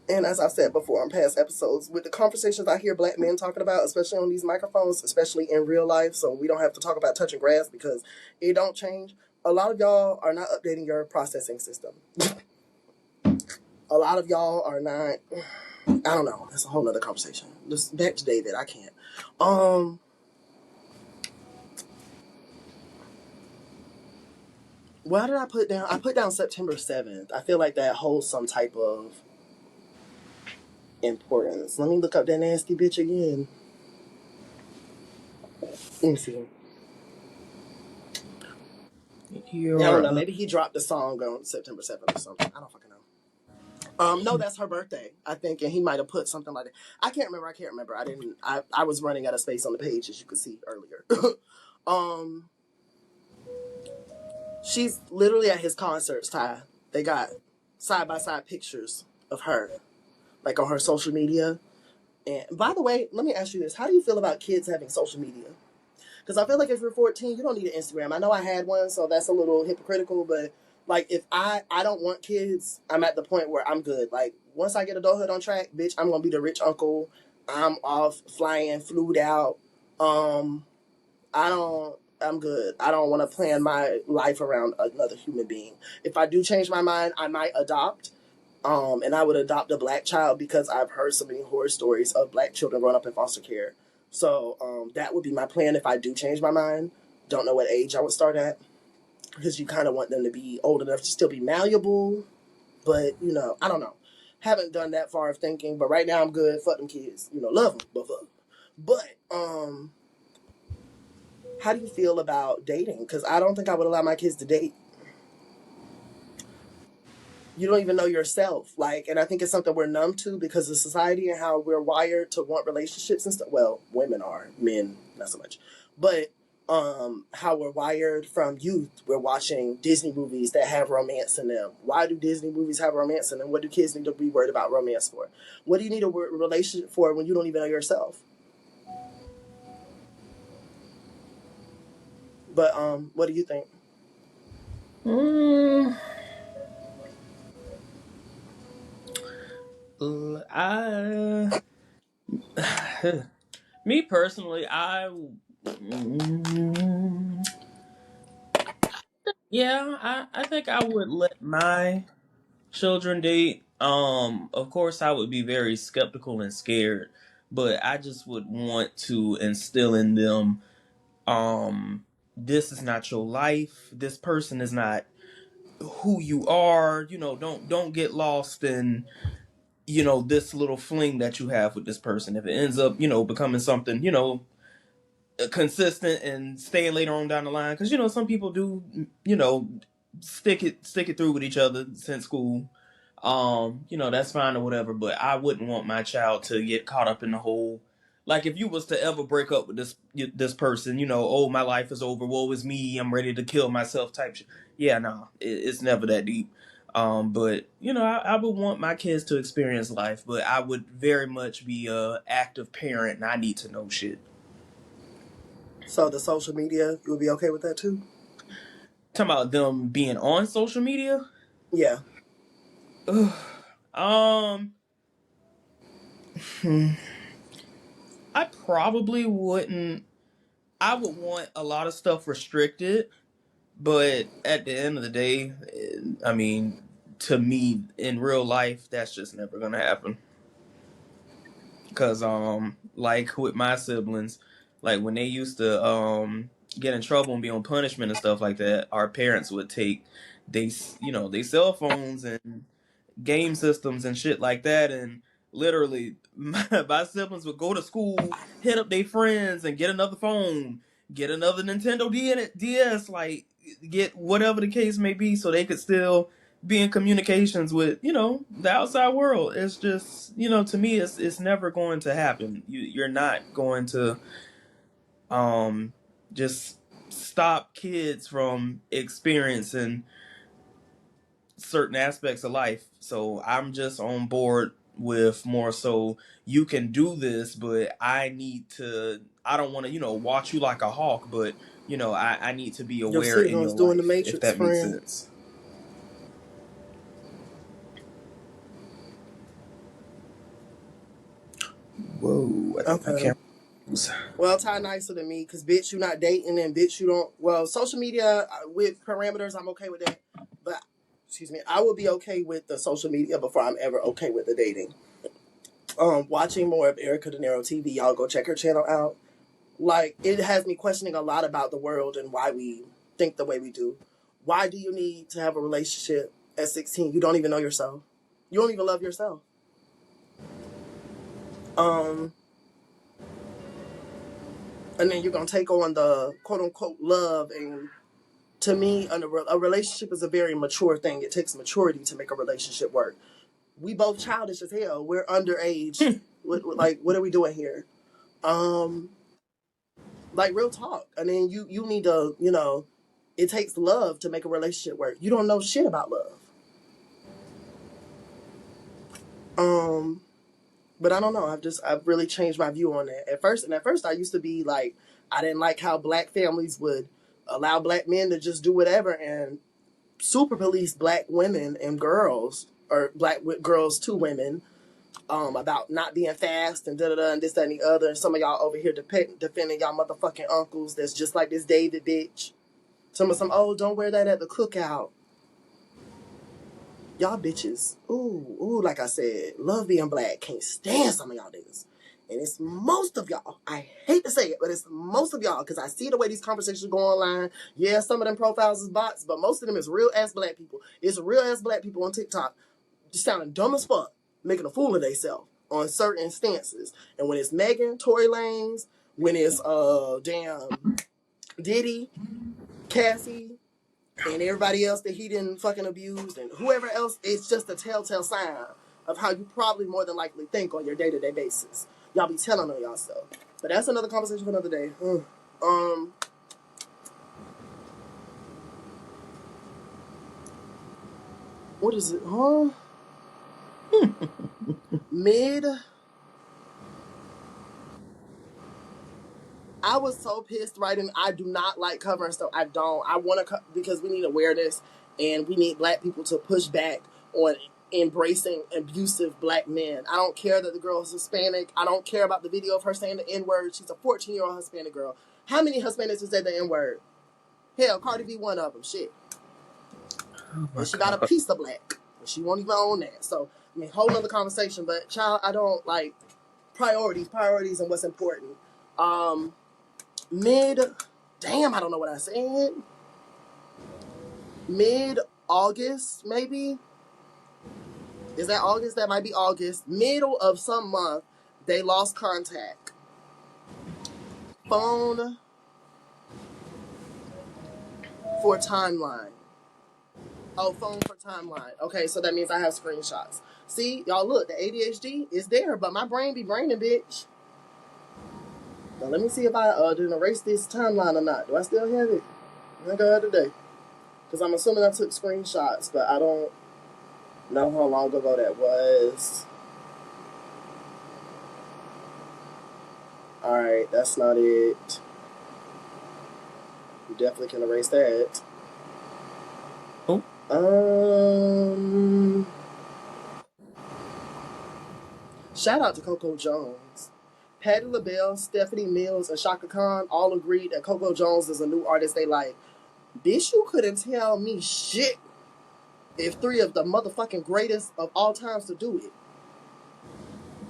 And as I've said before on past episodes, with the conversations I hear black men talking about, especially on these microphones, especially in real life, so we don't have to talk about touching grass because it don't change, a lot of y'all are not updating your processing system. A lot of y'all are not, I don't know, that's a whole nother conversation. Just back to David, I can't. Why did I put down? I put down September 7th. I feel like that holds some type of importance. Let me look up that nasty bitch again. Let me see. I don't know. Maybe he dropped the song on September 7th or something. I don't fucking know. No, that's her birthday, I think, and he might have put something like that. I can't remember. I was running out of space on the page, as you could see earlier. She's literally at his concerts, Ty. They got side-by-side pictures of her, like, on her social media. And by the way, let me ask you this. How do you feel about kids having social media? Because I feel like if you're 14, you don't need an Instagram. I know I had one, so that's a little hypocritical, but, like, if I don't want kids, I'm at the point where I'm good. Like, once I get adulthood on track, bitch, I'm going to be the rich uncle. I'm off flying, flued out. I'm good. I don't want to plan my life around another human being. If I do change my mind, I might adopt. And I would adopt a black child because I've heard so many horror stories of black children growing up in foster care. So that would be my plan if I do change my mind. Don't know what age I would start at, because you kind of want them to be old enough to still be malleable. But, I don't know. Haven't done that far of thinking, but right now I'm good. Fuck them kids. Love them, but fuck. But, how do you feel about dating? Because I don't think I would allow my kids to date. you don't even know yourself. Like, and I think it's something we're numb to because of society and how we're wired to want relationships and stuff. Well, women are, men not so much, but how we're wired from youth. We're watching Disney movies that have romance in them. Why do Disney movies have romance in them? What do kids need to be worried about romance for? What do you need a relationship for when you don't even know yourself? But what do you think? I me personally, I think I would let my children date. Of course, I would be very skeptical and scared, but I just would want to instill in them, this is not your life. This person is not who you are. Don't get lost in this little fling that you have with this person. If it ends up becoming something consistent and staying later on down the line, because some people do stick it through with each other since school. That's fine or whatever, but I wouldn't want my child to get caught up in the whole, like, if you was to ever break up with this person, oh, my life is over, woe is me, I'm ready to kill myself type shit. Yeah, no, it's never that deep. But I would want my kids to experience life, but I would very much be a active parent, and I need to know shit. So the social media, you would be okay with that too? Talking about them being on social media. Yeah. um I probably wouldn't. I would want a lot of stuff restricted, but at the end of the day, I mean, to me, in real life, that's just never gonna happen. Cause like with my siblings, like when they used to get in trouble and be on punishment and stuff like that, our parents would take they cell phones and game systems and shit like that, and literally my siblings would go to school, hit up their friends, and get another phone, get another Nintendo DS, like get whatever the case may be, so they could still be in communications with the outside world. It's just to me, it's never going to happen. You're not going to just stop kids from experiencing certain aspects of life. So I'm just on board with more so you can do this, but I don't want to, watch you like a hawk, but I need to be Your aware in signal's your doing the life, if Matrix, that makes friend. sense. Whoa, I think my Okay. camera. Well, Ty nicer than me, because bitch, you not dating, and bitch, you don't. Well, social media with parameters, I'm okay with that. But, excuse me, I will be okay with the social media before I'm ever okay with the dating. Watching more of Erica De Niro TV, y'all go check her channel out. Like, it has me questioning a lot about the world and why we think the way we do. Why do you need to have a relationship at 16? You don't even know yourself. You don't even love yourself. And then you're gonna take on the quote unquote love. And to me, a relationship is a very mature thing. It takes maturity to make a relationship work. We both childish as hell. We're underage. What are we doing here? Like, real talk. And then you need to, it takes love to make a relationship work. You don't know shit about love. But I don't know. I've really changed my view on that. At first I used to be like, I didn't like how black families would allow black men to just do whatever and super police black women and girls, or black girls to women, about not being fast and da-da-da and this, that, and the other. And some of y'all over here defending y'all motherfucking uncles that's just like this David bitch. Some, oh, don't wear that at the cookout. Y'all bitches, ooh, like I said, love being black. Can't stand some of y'all niggas. And it's most of y'all. I hate to say it, but it's most of y'all, because I see the way these conversations go online. Yeah, some of them profiles is bots, but most of them is real-ass black people. It's real-ass black people on TikTok just sounding dumb as fuck, making a fool of themselves on certain instances. And when it's Megan, Tory Lanez, when it's damn Diddy, Cassie, and everybody else that he didn't fucking abuse and whoever else, it's just a telltale sign of how you probably more than likely think on your day-to-day basis. Y'all be telling on yourself. But that's another conversation for another day. What is it? Mid. I was so pissed writing. I do not like covering stuff. I don't. I want to because we need awareness and we need black people to push back on embracing abusive black men. I don't care that the girl is Hispanic. I don't care about the video of her saying the N-word. She's a 14-year-old Hispanic girl. How many Hispanics have said the N-word? Hell, Cardi B one of them. Shit. And she got a piece of black. And she won't even own that. So, I mean, whole other conversation. But, child, I don't like priorities and what's important. Damn, I don't know what I said. Mid-August, maybe? Is that August? That might be August. Middle of some month, they lost contact. Phone for timeline. Oh, phone for timeline. Okay, so that means I have screenshots. See, y'all look, the ADHD is there, but my brain be braining, bitch. Now let me see if I didn't erase this timeline or not. Do I still have it? I got it today. Because I'm assuming I took screenshots, but I don't know how long ago that was. Alright, that's not it. You definitely can erase that. Oh. Shout out to Coco Jones. Patti LaBelle, Stephanie Mills, and Shaka Khan all agreed that Coco Jones is a new artist they like. Bitch, you couldn't tell me shit if three of the motherfucking greatest of all times to do it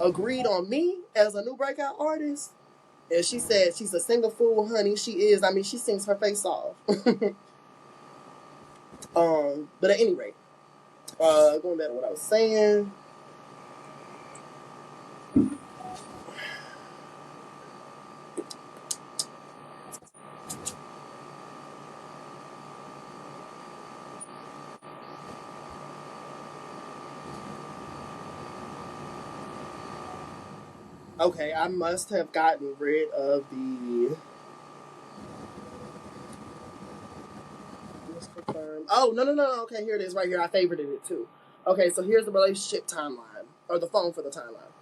agreed on me as a new breakout artist. And she said she's a single fool, honey. She is. I mean, she sings her face off. But at any rate, going back to what I was saying. Okay, I must have gotten rid of the... Let's confirm. Oh, no. Okay, here it is right here. I favorited it too. Okay, so here's the relationship timeline, or the phone for the timeline.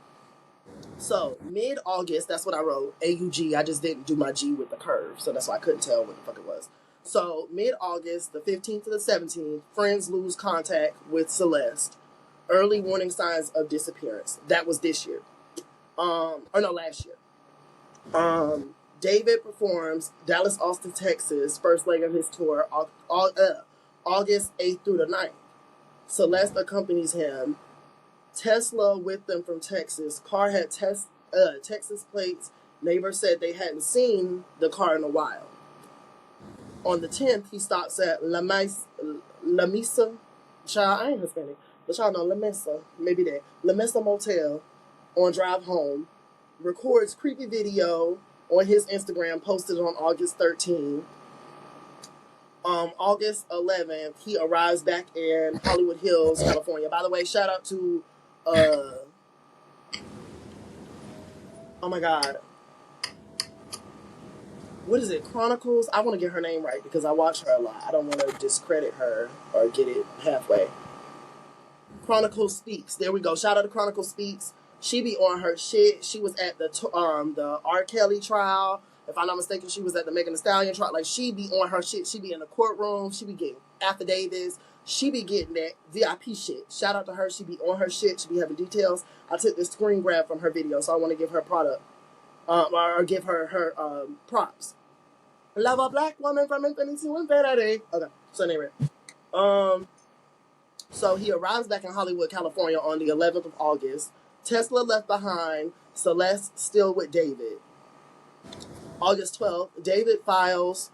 So, mid-August, that's what I wrote. AUG, I just didn't do my G with the curve, so that's why I couldn't tell what the fuck it was. So, mid-August, the 15th to the 17th, friends lose contact with Celeste. Early warning signs of disappearance. That was this year. Last year. David performs Dallas, Austin, Texas, first leg of his tour, August 8th through the 9th. Celeste accompanies him. Tesla with them from Texas. Car had Texas plates. Neighbors said they hadn't seen the car in a while. On the 10th, he stops at La Mesa. Child, I ain't Hispanic, but y'all know La Mesa. Maybe that. La Mesa Motel. On drive home, records creepy video on his Instagram, posted on August 13th. August 11th, he arrives back in Hollywood Hills, California. By the way, shout out to, oh my God. What is it? Chronicles? I want to get her name right because I watch her a lot. I don't want to discredit her or get it halfway. Chronicles Speaks. There we go. Shout out to Chronicles Speaks. She be on her shit. She was at the R. Kelly trial. If I'm not mistaken, she was at the Megan Thee Stallion trial. Like, she be on her shit. She be in the courtroom. She be getting affidavits. She be getting that VIP shit. Shout out to her. She be on her shit. She be having details. I took this screen grab from her video, so I want to give her product. Or give her props. Love a black woman from infinity to infinity. Okay, so anyway. So he arrives back in Hollywood, California on the 11th of August. Tesla left behind. Celeste still with David. August 12th, David flies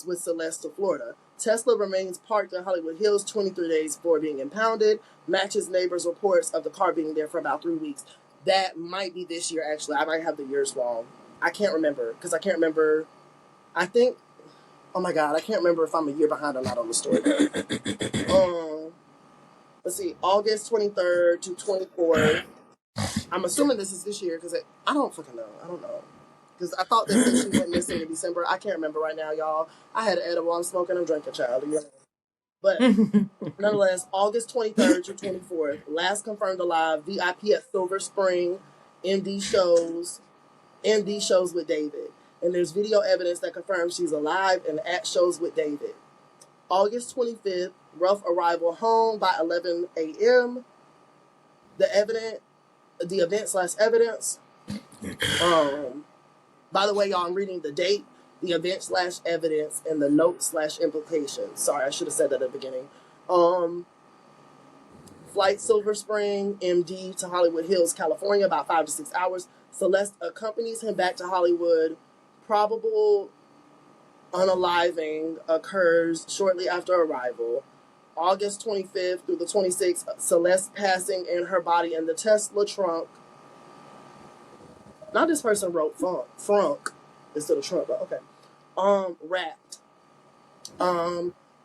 with Celeste to Florida. Tesla remains parked in Hollywood Hills 23 days before being impounded. Matches neighbors' reports of the car being there for about 3 weeks. That might be this year, actually. I might have the years wrong. I can't remember, because I can't remember. I think Oh my God, I can't remember if I'm a year behind or not on the story. Let's see, August 23rd to 24th. I'm assuming this is this year because I don't fucking know. I don't know. Because I thought they said she went missing in December. I can't remember right now, y'all. I had an edible. I'm smoking. I'm drinking, child. You know. But nonetheless, August 23rd to 24th, last confirmed alive, VIP at Silver Spring, MD shows with David. And there's video evidence that confirms she's alive and at shows with David. August 25th, rough arrival home by 11 a.m. The event/evidence. By the way, y'all, I'm reading the date, the event/evidence, and the note/implication. Sorry, I should have said that at the beginning. Flight Silver Spring, MD to Hollywood Hills, California, about 5 to 6 hours. Celeste accompanies him back to Hollywood. Probable unaliving occurs shortly after arrival. August 25th through the 26th, Celeste passing in her body in the Tesla trunk. Now this person wrote frunk instead of trunk, but okay. Wrapped.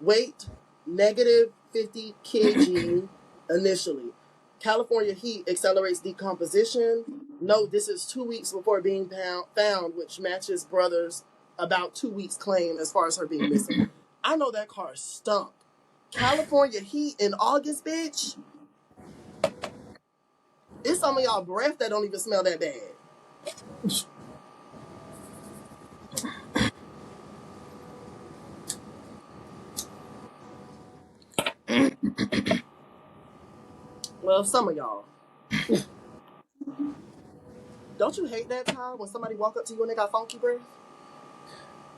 Weight, negative 50 kg initially. California heat accelerates decomposition. Note this is 2 weeks before being found, which matches brother's about 2 weeks claim as far as her being missing. I know that car stunk. California heat in August, bitch. It's some of y'all breath that don't even smell that bad. Well, some of y'all. Don't you hate that time when somebody walk up to you and they got funky breath?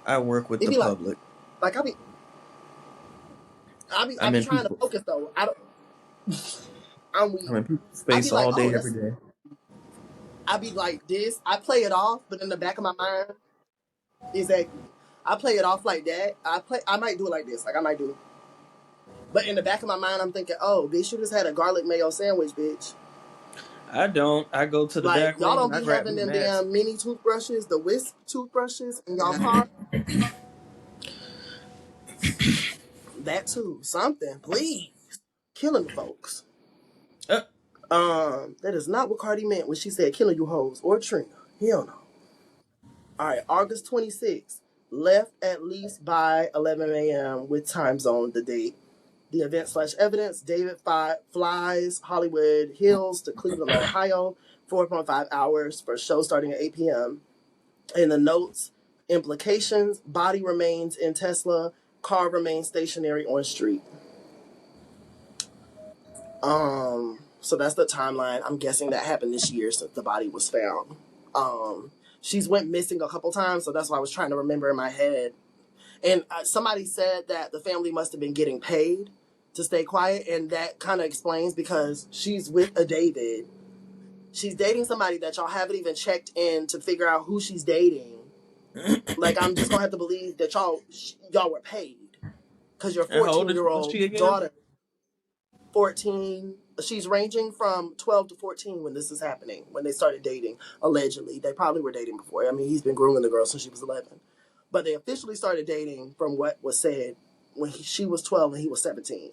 I work with It the be public. like I be trying to focus though. I'm weak. I'm in people's space all day, every day. I be like this. I play it off, but in the back of my mind, exactly. I play it off like that. I might do it like this. Like I might do. But in the back of my mind, I'm thinking, oh, bitch, you just had a garlic mayo sandwich, bitch. I don't. I go to the Like back y'all room don't and I be grab having me a them mask. damn mini toothbrushes, the Wisp toothbrushes in y'all car. That too. Something, please. Killing the folks. That is not what Cardi meant when she said killing you hoes or Trina. Hell no. All right, August 26th. Left at least by 11 a.m. with time zone, the date. The event/evidence, David flies Hollywood Hills to Cleveland, Ohio, 4.5 hours for show starting at 8 p.m. In the notes, implications, body remains in Tesla, car remains stationary on street. So that's the timeline. I'm guessing that happened this year since the body was found. She's went missing a couple times, so that's why I was trying to remember in my head. And somebody said that the family must have been getting paid to stay quiet, and that kind of explains because she's with a David. She's dating somebody that y'all haven't even checked in to figure out who she's dating. Like, I'm just gonna have to believe that y'all were paid because your And how old was 14-year-old she again? daughter, 14. She's ranging from 12 to 14 when this is happening. When they started dating, allegedly, they probably were dating before. I mean, he's been grooming the girl since she was 11. But they officially started dating from what was said when she was 12 and he was 17.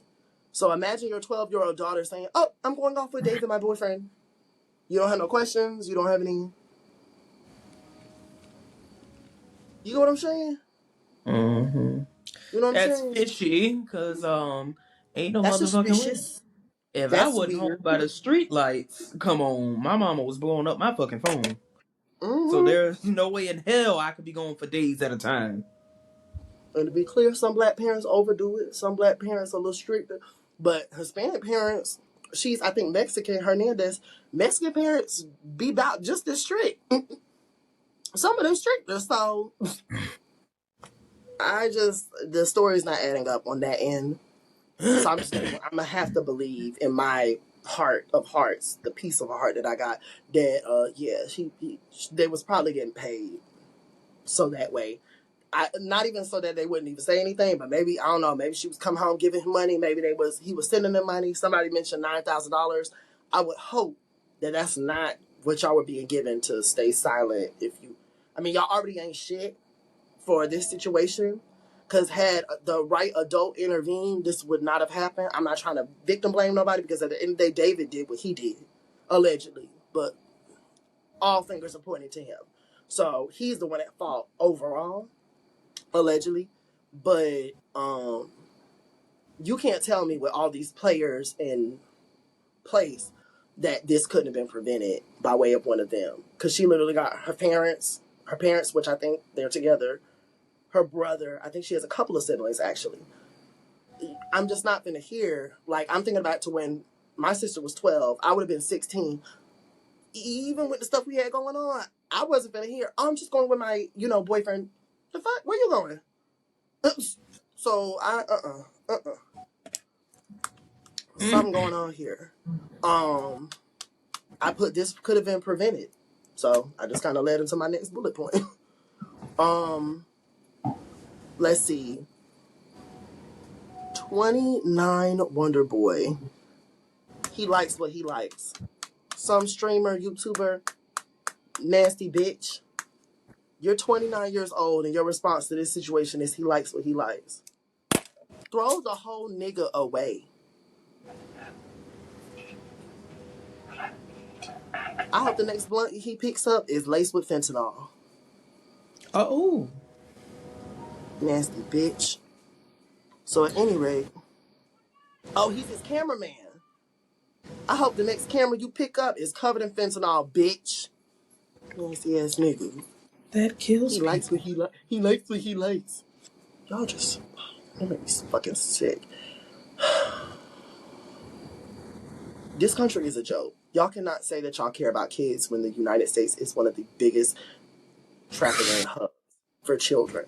So imagine your 12-year-old daughter saying, oh, I'm going off with David, my boyfriend. You don't have no questions. You don't have any. You know what I'm saying? Mm-hmm. You know what I'm That's saying? fishy, because ain't no That's motherfucking way. suspicious. If I That's wasn't home weird. by the street lights, come on, my mama was blowing up my fucking phone. So Mm-hmm. there's no way in hell I could be going for days at a time. And to be clear, some black parents overdo it. Some black parents are a little stricter. But Hispanic parents, I think Mexican, Hernandez, Mexican parents be about just as strict. Some of them stricter. So the story's not adding up on that end. So I'm going to have to believe in my heart of hearts, the piece of a heart that I got, that, they was probably getting paid. So that way, not even so that they wouldn't even say anything, but maybe, I don't know, maybe she was coming home giving him money. Maybe he was sending them money. Somebody mentioned $9,000. I would hope that that's not what y'all were being given to stay silent. Y'all already ain't shit for this situation. Because had the right adult intervened, this would not have happened. I'm not trying to victim blame nobody, because at the end of the day, David did what he did, allegedly. But all fingers are pointing to him. So he's the one at fault overall, allegedly. But you can't tell me with all these players in place that this couldn't have been prevented by way of one of them. Because she literally got her parents, which I think they're together, her brother. I think she has a couple of siblings, actually. I'm just not going to hear, like, I'm thinking back to when my sister was 12. I would have been 16. Even with the stuff we had going on, I wasn't going to hear, I'm just going with my, boyfriend. The fuck? Where you going? So, something going on here. I put this could have been prevented. So, I just kind of led into my next bullet point. Let's see. 29 Wonder Boy. He likes what he likes. Some streamer, YouTuber, nasty bitch. You're 29 years old and your response to this situation is he likes what he likes. Throw the whole nigga away. I hope the next blunt he picks up is laced with fentanyl. Oh. Nasty bitch. So at any rate, he's his cameraman. I hope the next camera you pick up is covered in fentanyl, bitch. Nasty ass nigga. That kills He people. likes what he likes. He likes what he likes. Y'all just, that makes me fucking sick. This country is a joke. Y'all cannot say that y'all care about kids when the United States is one of the biggest trafficking hubs for children.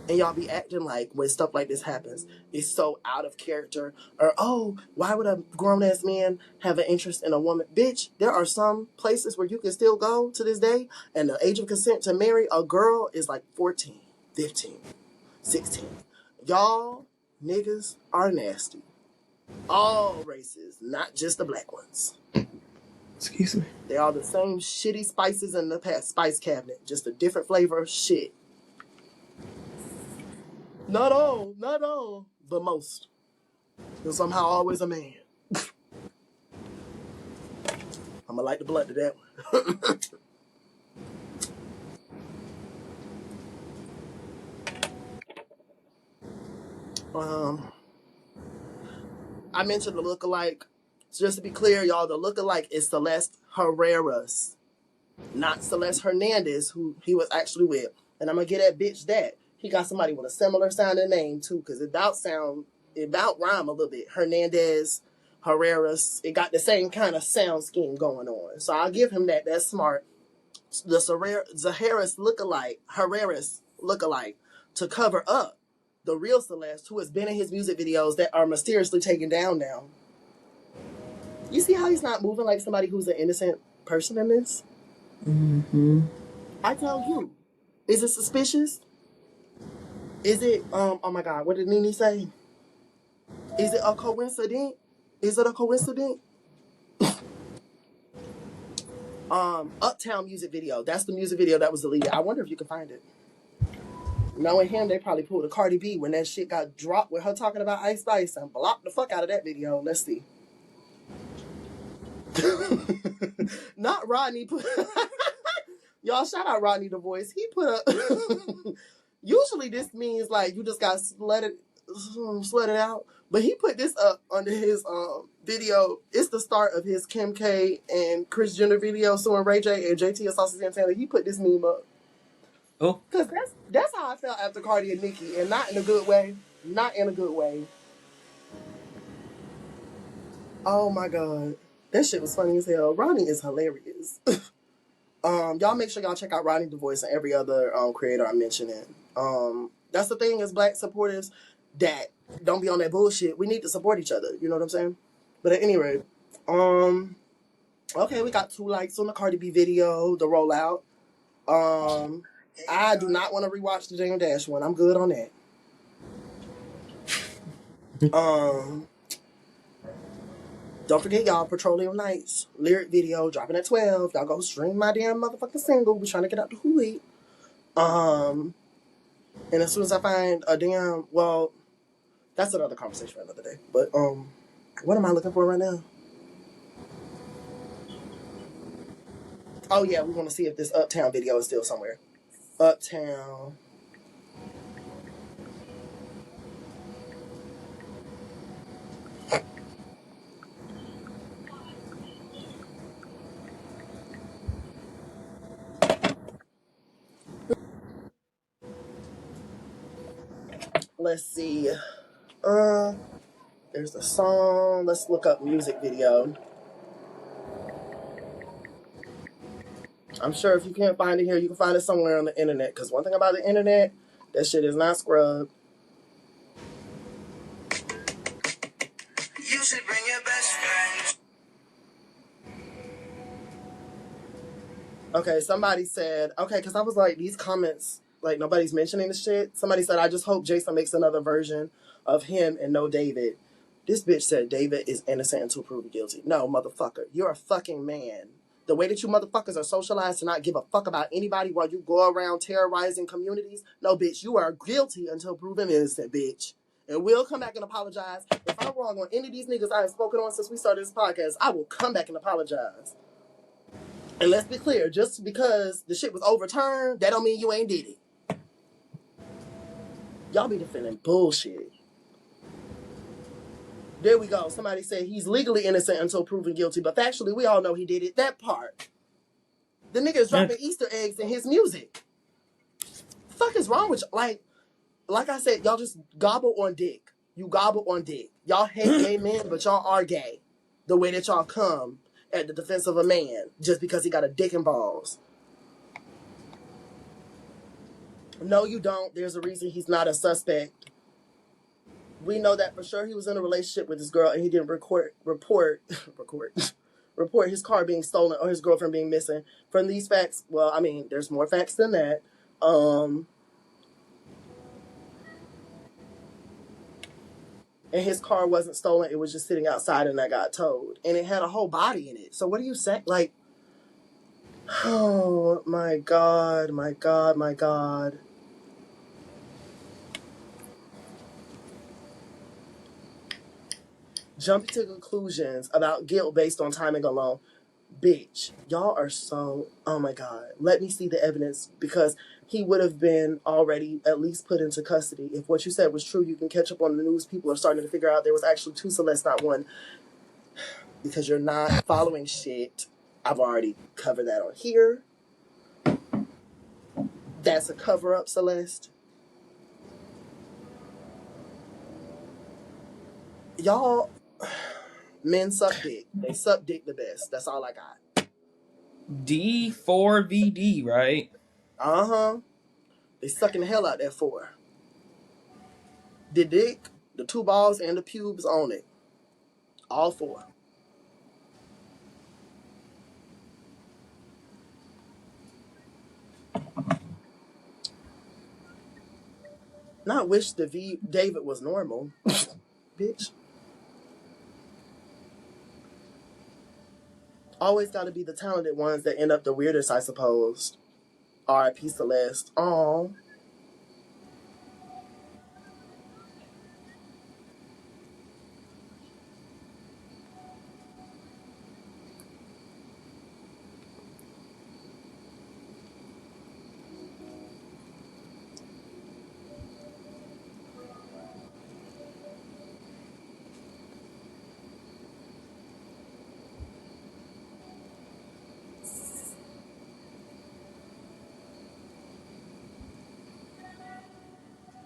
And y'all be acting like when stuff like this happens, it's so out of character. Or, why would a grown-ass man have an interest in a woman? Bitch, there are some places where you can still go to this day, and the age of consent to marry a girl is like 14, 15, 16. Y'all niggas are nasty. All races, not just the black ones. Excuse me. They are the same shitty spices in the spice cabinet, just a different flavor of shit. Not all, but most. There's somehow always a man. I'ma like the blunt to that one. I mentioned the lookalike. So just to be clear, y'all, the lookalike is Celeste Herrera's, not Celeste Hernandez, who he was actually with. And I'm gonna get that bitch that. He got somebody with a similar sounding name too, because it about rhyme a little bit. Hernandez, Herrera's, it got the same kind of sound scheme going on. So I'll give him that. That's smart. The Harris lookalike, Herrera's lookalike, to cover up the real Celeste, who has been in his music videos that are mysteriously taken down now. You see how he's not moving like somebody who's an innocent person in this? Mm-hmm. I tell you. Is it suspicious? Is it, oh my God, what did Nene say? Is it a coincidence? Is it a coincidence? Uptown music video. That's the music video that was deleted. I wonder if you can find it. Knowing him, they probably pulled a Cardi B when that shit got dropped with her talking about Ice Spice and blocked the fuck out of that video. Let's see. Not Rodney. Y'all, shout out Rodney the Voice. He put up... Usually this means like you just got slutted out. But he put this up under his video. It's the start of his Kim K and Kris Jenner video suing Ray J and JT and Saucy Santana. He put this meme up. Oh. Because that's how I felt after Cardi and Nicki. And not in a good way. Not in a good way. Oh my God. That shit was funny as hell. Rodney is hilarious. Y'all make sure y'all check out Rodney the Voice and every other creator I'm mentioning. That's the thing as black supporters, that don't be on that bullshit. We need to support each other. You know what I'm saying? But at any rate, okay, we got 2 likes on the Cardi B video, the rollout. I do not want to rewatch the Dame Dash one. I'm good on that. Don't forget, y'all, Petroleum Nights lyric video dropping at 12. Y'all go stream my damn motherfucking single. We trying to get out the hooey. And as soon as I find a damn, well, that's another conversation for another day. But what am I looking for right now? Oh yeah, we want to see if this Uptown video is still somewhere. Uptown. Let's see. There's the song. Let's look up music video. I'm sure if you can't find it here, you can find it somewhere on the internet. Because one thing about the internet, that shit is not scrubbed. You should bring your best friend. Okay, somebody said, okay, because I was like, these comments, like, nobody's mentioning the shit. Somebody said, I just hope Jason makes another version of him and no David. This bitch said David is innocent until proven guilty. No, motherfucker. You're a fucking man. The way that you motherfuckers are socialized to not give a fuck about anybody while you go around terrorizing communities. No, bitch, you are guilty until proven innocent, bitch. And we'll come back and apologize. If I'm wrong on any of these niggas I have spoken on since we started this podcast, I will come back and apologize. And let's be clear, just because the shit was overturned, that don't mean you ain't did it. Y'all be defending bullshit. There we go. Somebody said he's legally innocent until proven guilty, but factually, we all know he did it. That part. The nigga is dropping Easter eggs in his music. The fuck is wrong with you? Like I said, y'all just gobble on dick. You gobble on dick. Y'all hate gay men, but y'all are gay. The way that y'all come at the defense of a man just because he got a dick and balls. No, you don't. There's a reason he's not a suspect. We know that for sure. He was in a relationship with this girl and he didn't report his car being stolen or his girlfriend being missing. From these facts, well, I mean, there's more facts than that. And his car wasn't stolen. It was just sitting outside and I got towed. And it had a whole body in it. So what do you say? Like, oh my God, my God, my God. Jumping to conclusions about guilt based on timing alone. Bitch, y'all are so, oh my God. Let me see the evidence because he would have been already at least put into custody. If what you said was true, you can catch up on the news. People are starting to figure out there was actually two Celeste, not one. Because you're not following shit. I've already covered that on here. That's a cover-up, Celeste. Y'all, men suck dick. They suck dick the best. That's all I got. D4vd, right? Uh-huh. They sucking the hell out that four. The dick, the two balls, and the pubes on it. All four. Not wish David was normal. Bitch. Always got to be the talented ones that end up the weirdest, I suppose. R.I.P. Celeste. Aww.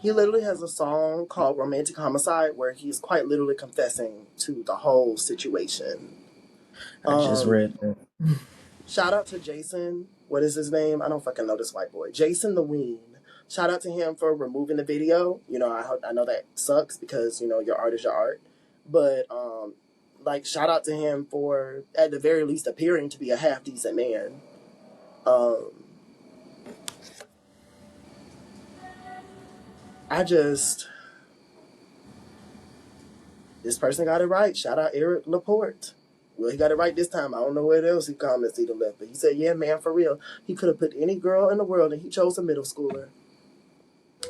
He literally has a song called Romantic Homicide where he's quite literally confessing to the whole situation. I just read that. Shout out to Jason. What is his name? I don't fucking know this white boy. Jason the Ween. Shout out to him for removing the video. You know, I know that sucks because, you know, your art is your art. But, like, shout out to him for, at the very least, appearing to be a half-decent man. This person got it right. Shout out Eric Laporte. Well, he got it right this time. I don't know what else he comments he done left, but he said, yeah, man, for real. He could have put any girl in the world, and he chose a middle schooler.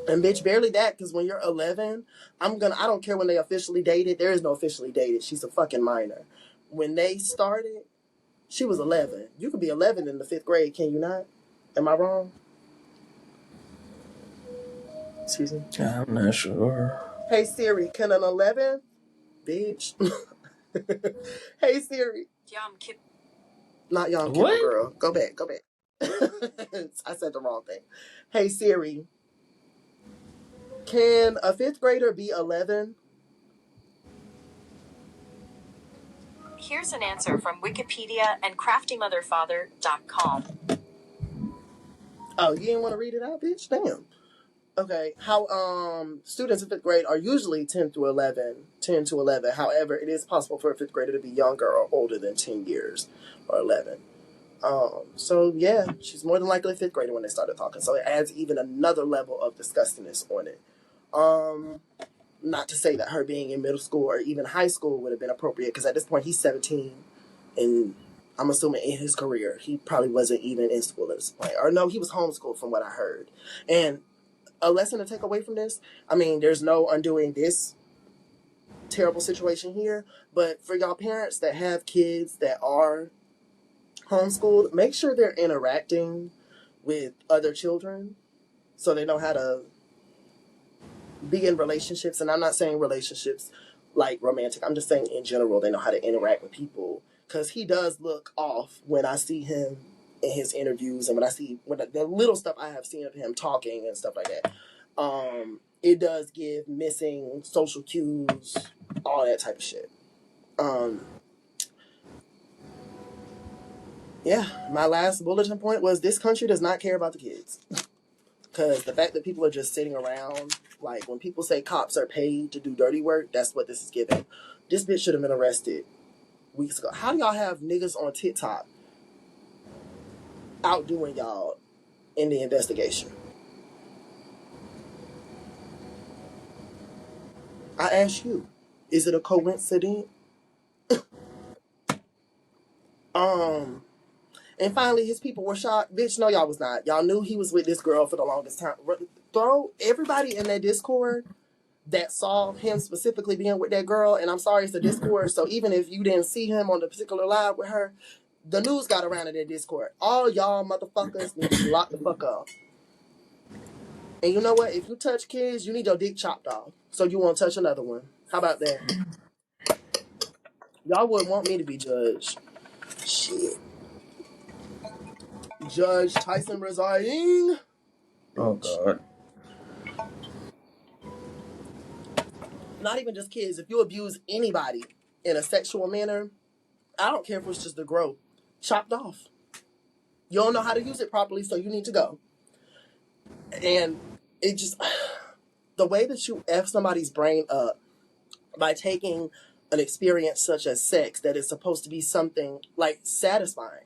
And bitch, barely that, because when you're 11, I don't care when they officially dated. There is no officially dated. She's a fucking minor. When they started, she was 11. You could be 11 in the 5th grade, can you not? Am I wrong? Excuse me? I'm not sure. Hey, Siri, can an 11? Bitch. Hey, Siri. Not Yom Kippur, What? girl. Go back. I said the wrong thing. Hey, Siri. Can a 5th grader be 11? Here's an answer from Wikipedia and CraftyMotherFather.com. Oh, you didn't want to read it out, bitch? Damn. Okay. How students in 5th grade are usually 10 to 11. However, it is possible for a 5th grader to be younger or older than 10 years or 11. So yeah, she's more than likely a 5th grader when they started talking. So it adds even another level of disgustingness on it. Not to say that her being in middle school or even high school would have been appropriate, because at this point he's 17, and I'm assuming in his career he probably wasn't even in school at this point. Or no, he was homeschooled from what I heard. And a lesson to take away from this, I mean, there's no undoing this terrible situation here, but for y'all parents that have kids that are homeschooled, make sure they're interacting with other children so they know how to be in relationships. And I'm not saying relationships like romantic. I'm just saying in general, they know how to interact with people. Because he does look off when I see him in his interviews, and when I see the little stuff I have seen of him talking and stuff like that. It does give missing social cues, all that type of shit. Yeah, my last bulletin point was this country does not care about the kids. Because the fact that people are just sitting around, like when people say cops are paid to do dirty work, that's what this is giving. This bitch should have been arrested weeks ago. How do y'all have niggas on TikTok outdoing y'all in the investigation? I ask you, is it a coincidence? And finally, his people were shocked. Bitch, no, y'all was not. Y'all knew he was with this girl for the longest time. Throw everybody in that Discord that saw him specifically being with that girl, and I'm sorry, it's a Discord, so even if you didn't see him on the particular live with her, the news got around in that Discord. All y'all motherfuckers need to lock the fuck up. And you know what? If you touch kids, you need your dick chopped off, so you won't touch another one. How about that? Y'all wouldn't want me to be judged. Shit. Judge Tyson resigning. Oh, God. Not even just kids. If you abuse anybody in a sexual manner, I don't care if it's just the growth. Chopped off. You don't know how to use it properly, so you need to go. And it just... The way that you F somebody's brain up by taking an experience such as sex that is supposed to be something, like, satisfying,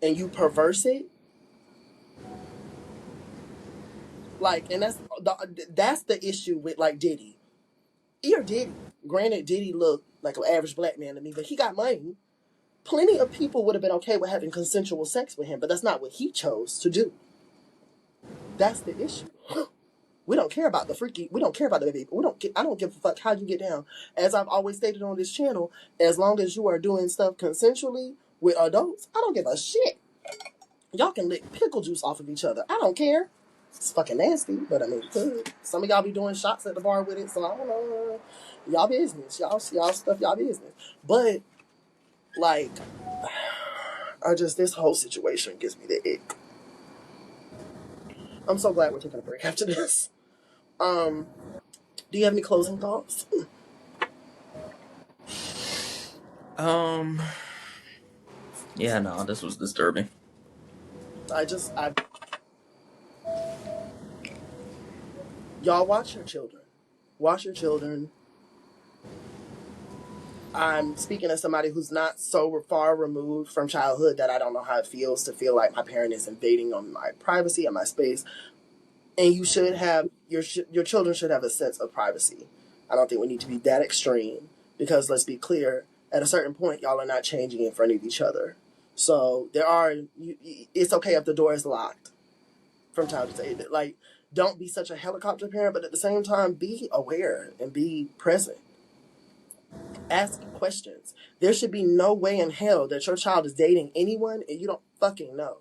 and you perverse it, like, and that's the issue with, like, Diddy. You're Diddy. Granted, Diddy looked like an average black man to me, but he got money. Plenty of people would have been okay with having consensual sex with him, but that's not what he chose to do. That's the issue. We don't care about the freaky. We don't care about the baby. I don't give a fuck how you get down. As I've always stated on this channel, as long as you are doing stuff consensually with adults, I don't give a shit. Y'all can lick pickle juice off of each other. I don't care. It's fucking nasty, but I mean, some of y'all be doing shots at the bar with it, so I don't know. Y'all business. Y'all stuff y'all business. But, like, this whole situation gives me the ick. I'm so glad we're taking a break after this. Do you have any closing thoughts? Yeah, no, this was disturbing. Y'all watch your children. Watch your children. I'm speaking as somebody who's not so far removed from childhood that I don't know how it feels to feel like my parent is invading on my privacy and my space. And your children should have a sense of privacy. I don't think we need to be that extreme. Because let's be clear, at a certain point, y'all are not changing in front of each other. So it's okay if the door is locked from time to time. Like, don't be such a helicopter parent, but at the same time, be aware and be present. Ask questions. There should be no way in hell that your child is dating anyone and you don't fucking know.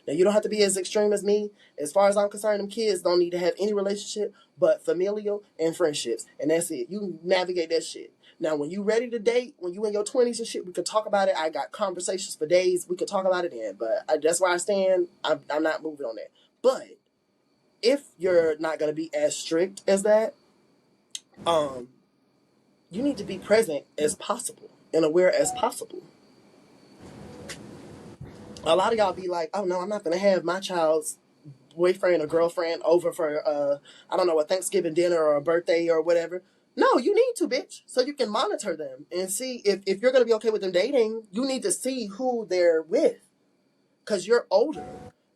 Now, you don't have to be as extreme as me. As far as I'm concerned, them kids don't need to have any relationship but familial and friendships. And that's it. You navigate that shit. Now, when you ready to date, when you in your 20s and shit, we could talk about it. I got conversations for days. We could talk about it then. But that's where I stand. I'm not moving on that. But if you're not going to be as strict as that, you need to be present as possible and aware as possible. A lot of y'all be like, oh no, I'm not going to have my child's boyfriend or girlfriend over for, I don't know, a Thanksgiving dinner or a birthday or whatever. No, you need to, bitch, so you can monitor them and see if you're going to be okay with them dating, you need to see who they're with. Because you're older.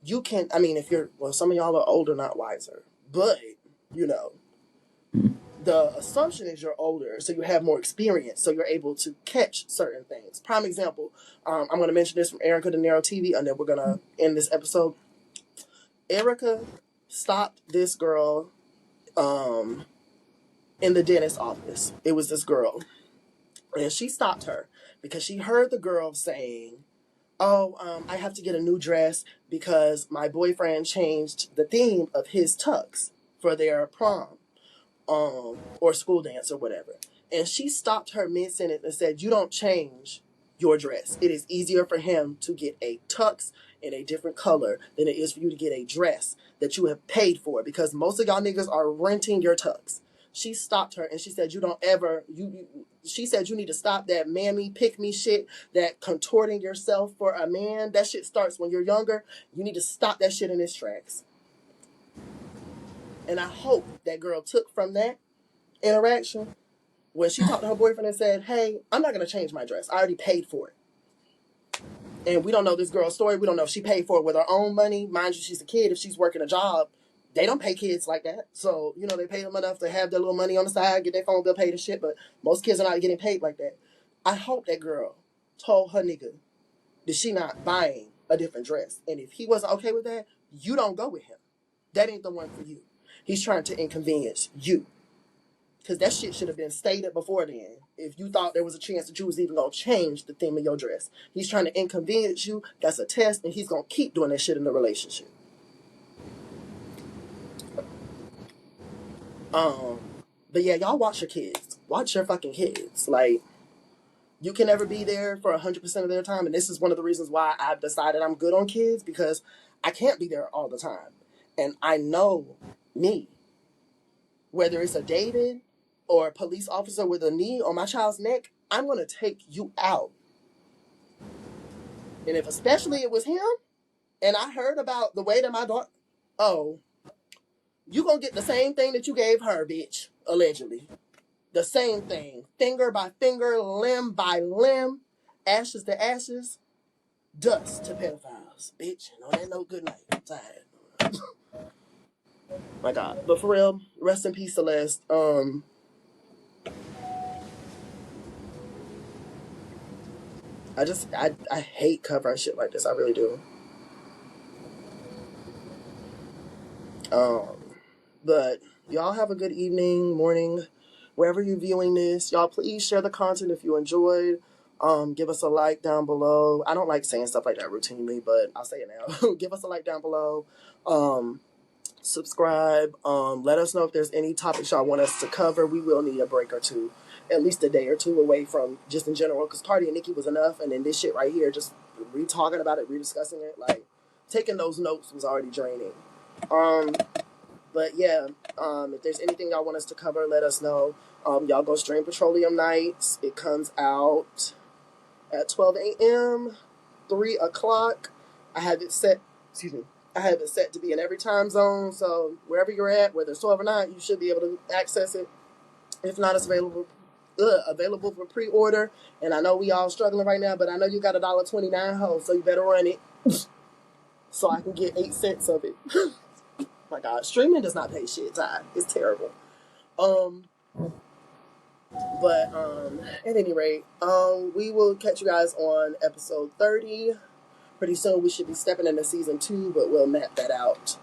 You can, I mean, some of y'all are older, not wiser. But, the assumption is you're older, so you have more experience, so you're able to catch certain things. Prime example, I'm going to mention this from Erica De Niro TV, and then we're going to end this episode. Erica stopped this girl in the dentist's office. It was this girl. And she stopped her because she heard the girl saying, I have to get a new dress because my boyfriend changed the theme of his tux for their prom. Or school dance or whatever. And she stopped her mid-sentence and said, you don't change your dress. It is easier for him to get a tux in a different color than it is for you to get a dress that you have paid for, because most of y'all niggas are renting your tux. She stopped her and she said, she said you need to stop that mammy, pick me shit, that contorting yourself for a man. That shit starts when you're younger. You need to stop that shit in its tracks. And I hope that girl took from that interaction when she talked to her boyfriend and said, hey, I'm not going to change my dress. I already paid for it. And we don't know this girl's story. We don't know if she paid for it with her own money. Mind you, she's a kid. If she's working a job, they don't pay kids like that. So, they pay them enough to have their little money on the side, get their phone bill paid and shit. But most kids are not getting paid like that. I hope that girl told her nigga that she not buying a different dress. And if he wasn't okay with that, you don't go with him. That ain't the one for you. He's trying to inconvenience you. Because that shit should have been stated before then. If you thought there was a chance that you was even going to change the theme of your dress. He's trying to inconvenience you. That's a test. And he's going to keep doing that shit in the relationship. But yeah, y'all watch your kids. Watch your fucking kids. Like, you can never be there for 100% of their time. And this is one of the reasons why I've decided I'm good on kids. Because I can't be there all the time. And I know me. Whether it's a David or a police officer with a knee on my child's neck, I'm going to take you out. And if especially it was him, and I heard about the way that my daughter, you going to get the same thing that you gave her, bitch, allegedly. The same thing. Finger by finger, limb by limb, ashes to ashes, dust to pedophiles. Bitch, and on that note, good night. I'm tired. My God. But for real, rest in peace, Celeste. I hate covering shit like this. I really do. But y'all have a good evening, morning, wherever you're viewing this. Y'all please share the content if you enjoyed. Give us a like down below. I don't like saying stuff like that routinely, but I'll say it now. Give us a like down below. Subscribe. Let us know if there's any topics y'all want us to cover. We will need a break or two, at least a day or two away from just in general, because Cardi and Nicki was enough, and then this shit right here, just re-talking about it, rediscussing it, like taking those notes was already draining. But yeah, if there's anything y'all want us to cover, let us know. Y'all go stream Petroleum Nights. It comes out at 12 a.m., 3 o'clock. I have it set to be in every time zone, so wherever you're at, whether it's 12 or not, you should be able to access it. If not, it's available for pre-order. And I know we all struggling right now, but I know you got $1.29 home, so you better run it so I can get 8 cents of it. My God, streaming does not pay shit, Ty. It's terrible. But at any rate, we will catch you guys on episode 30. Pretty soon we should be stepping into season 2, but we'll map that out.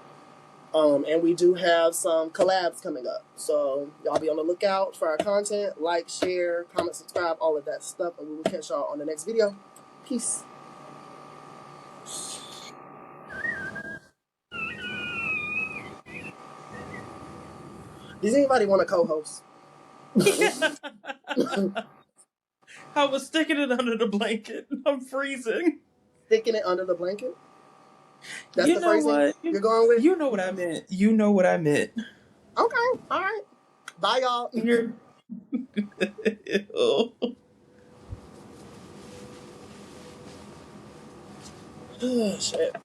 And we do have some collabs coming up. So y'all be on the lookout for our content. Like, share, comment, subscribe, all of that stuff. And we will catch y'all on the next video. Peace. Does anybody want a co-host? I was sticking it under the blanket. I'm freezing. Sticking it under the blanket? That's You the know phrasing what? you're going with? You know what I meant. You know what I meant. Okay, all right. Bye, y'all. You're. Oh, shit.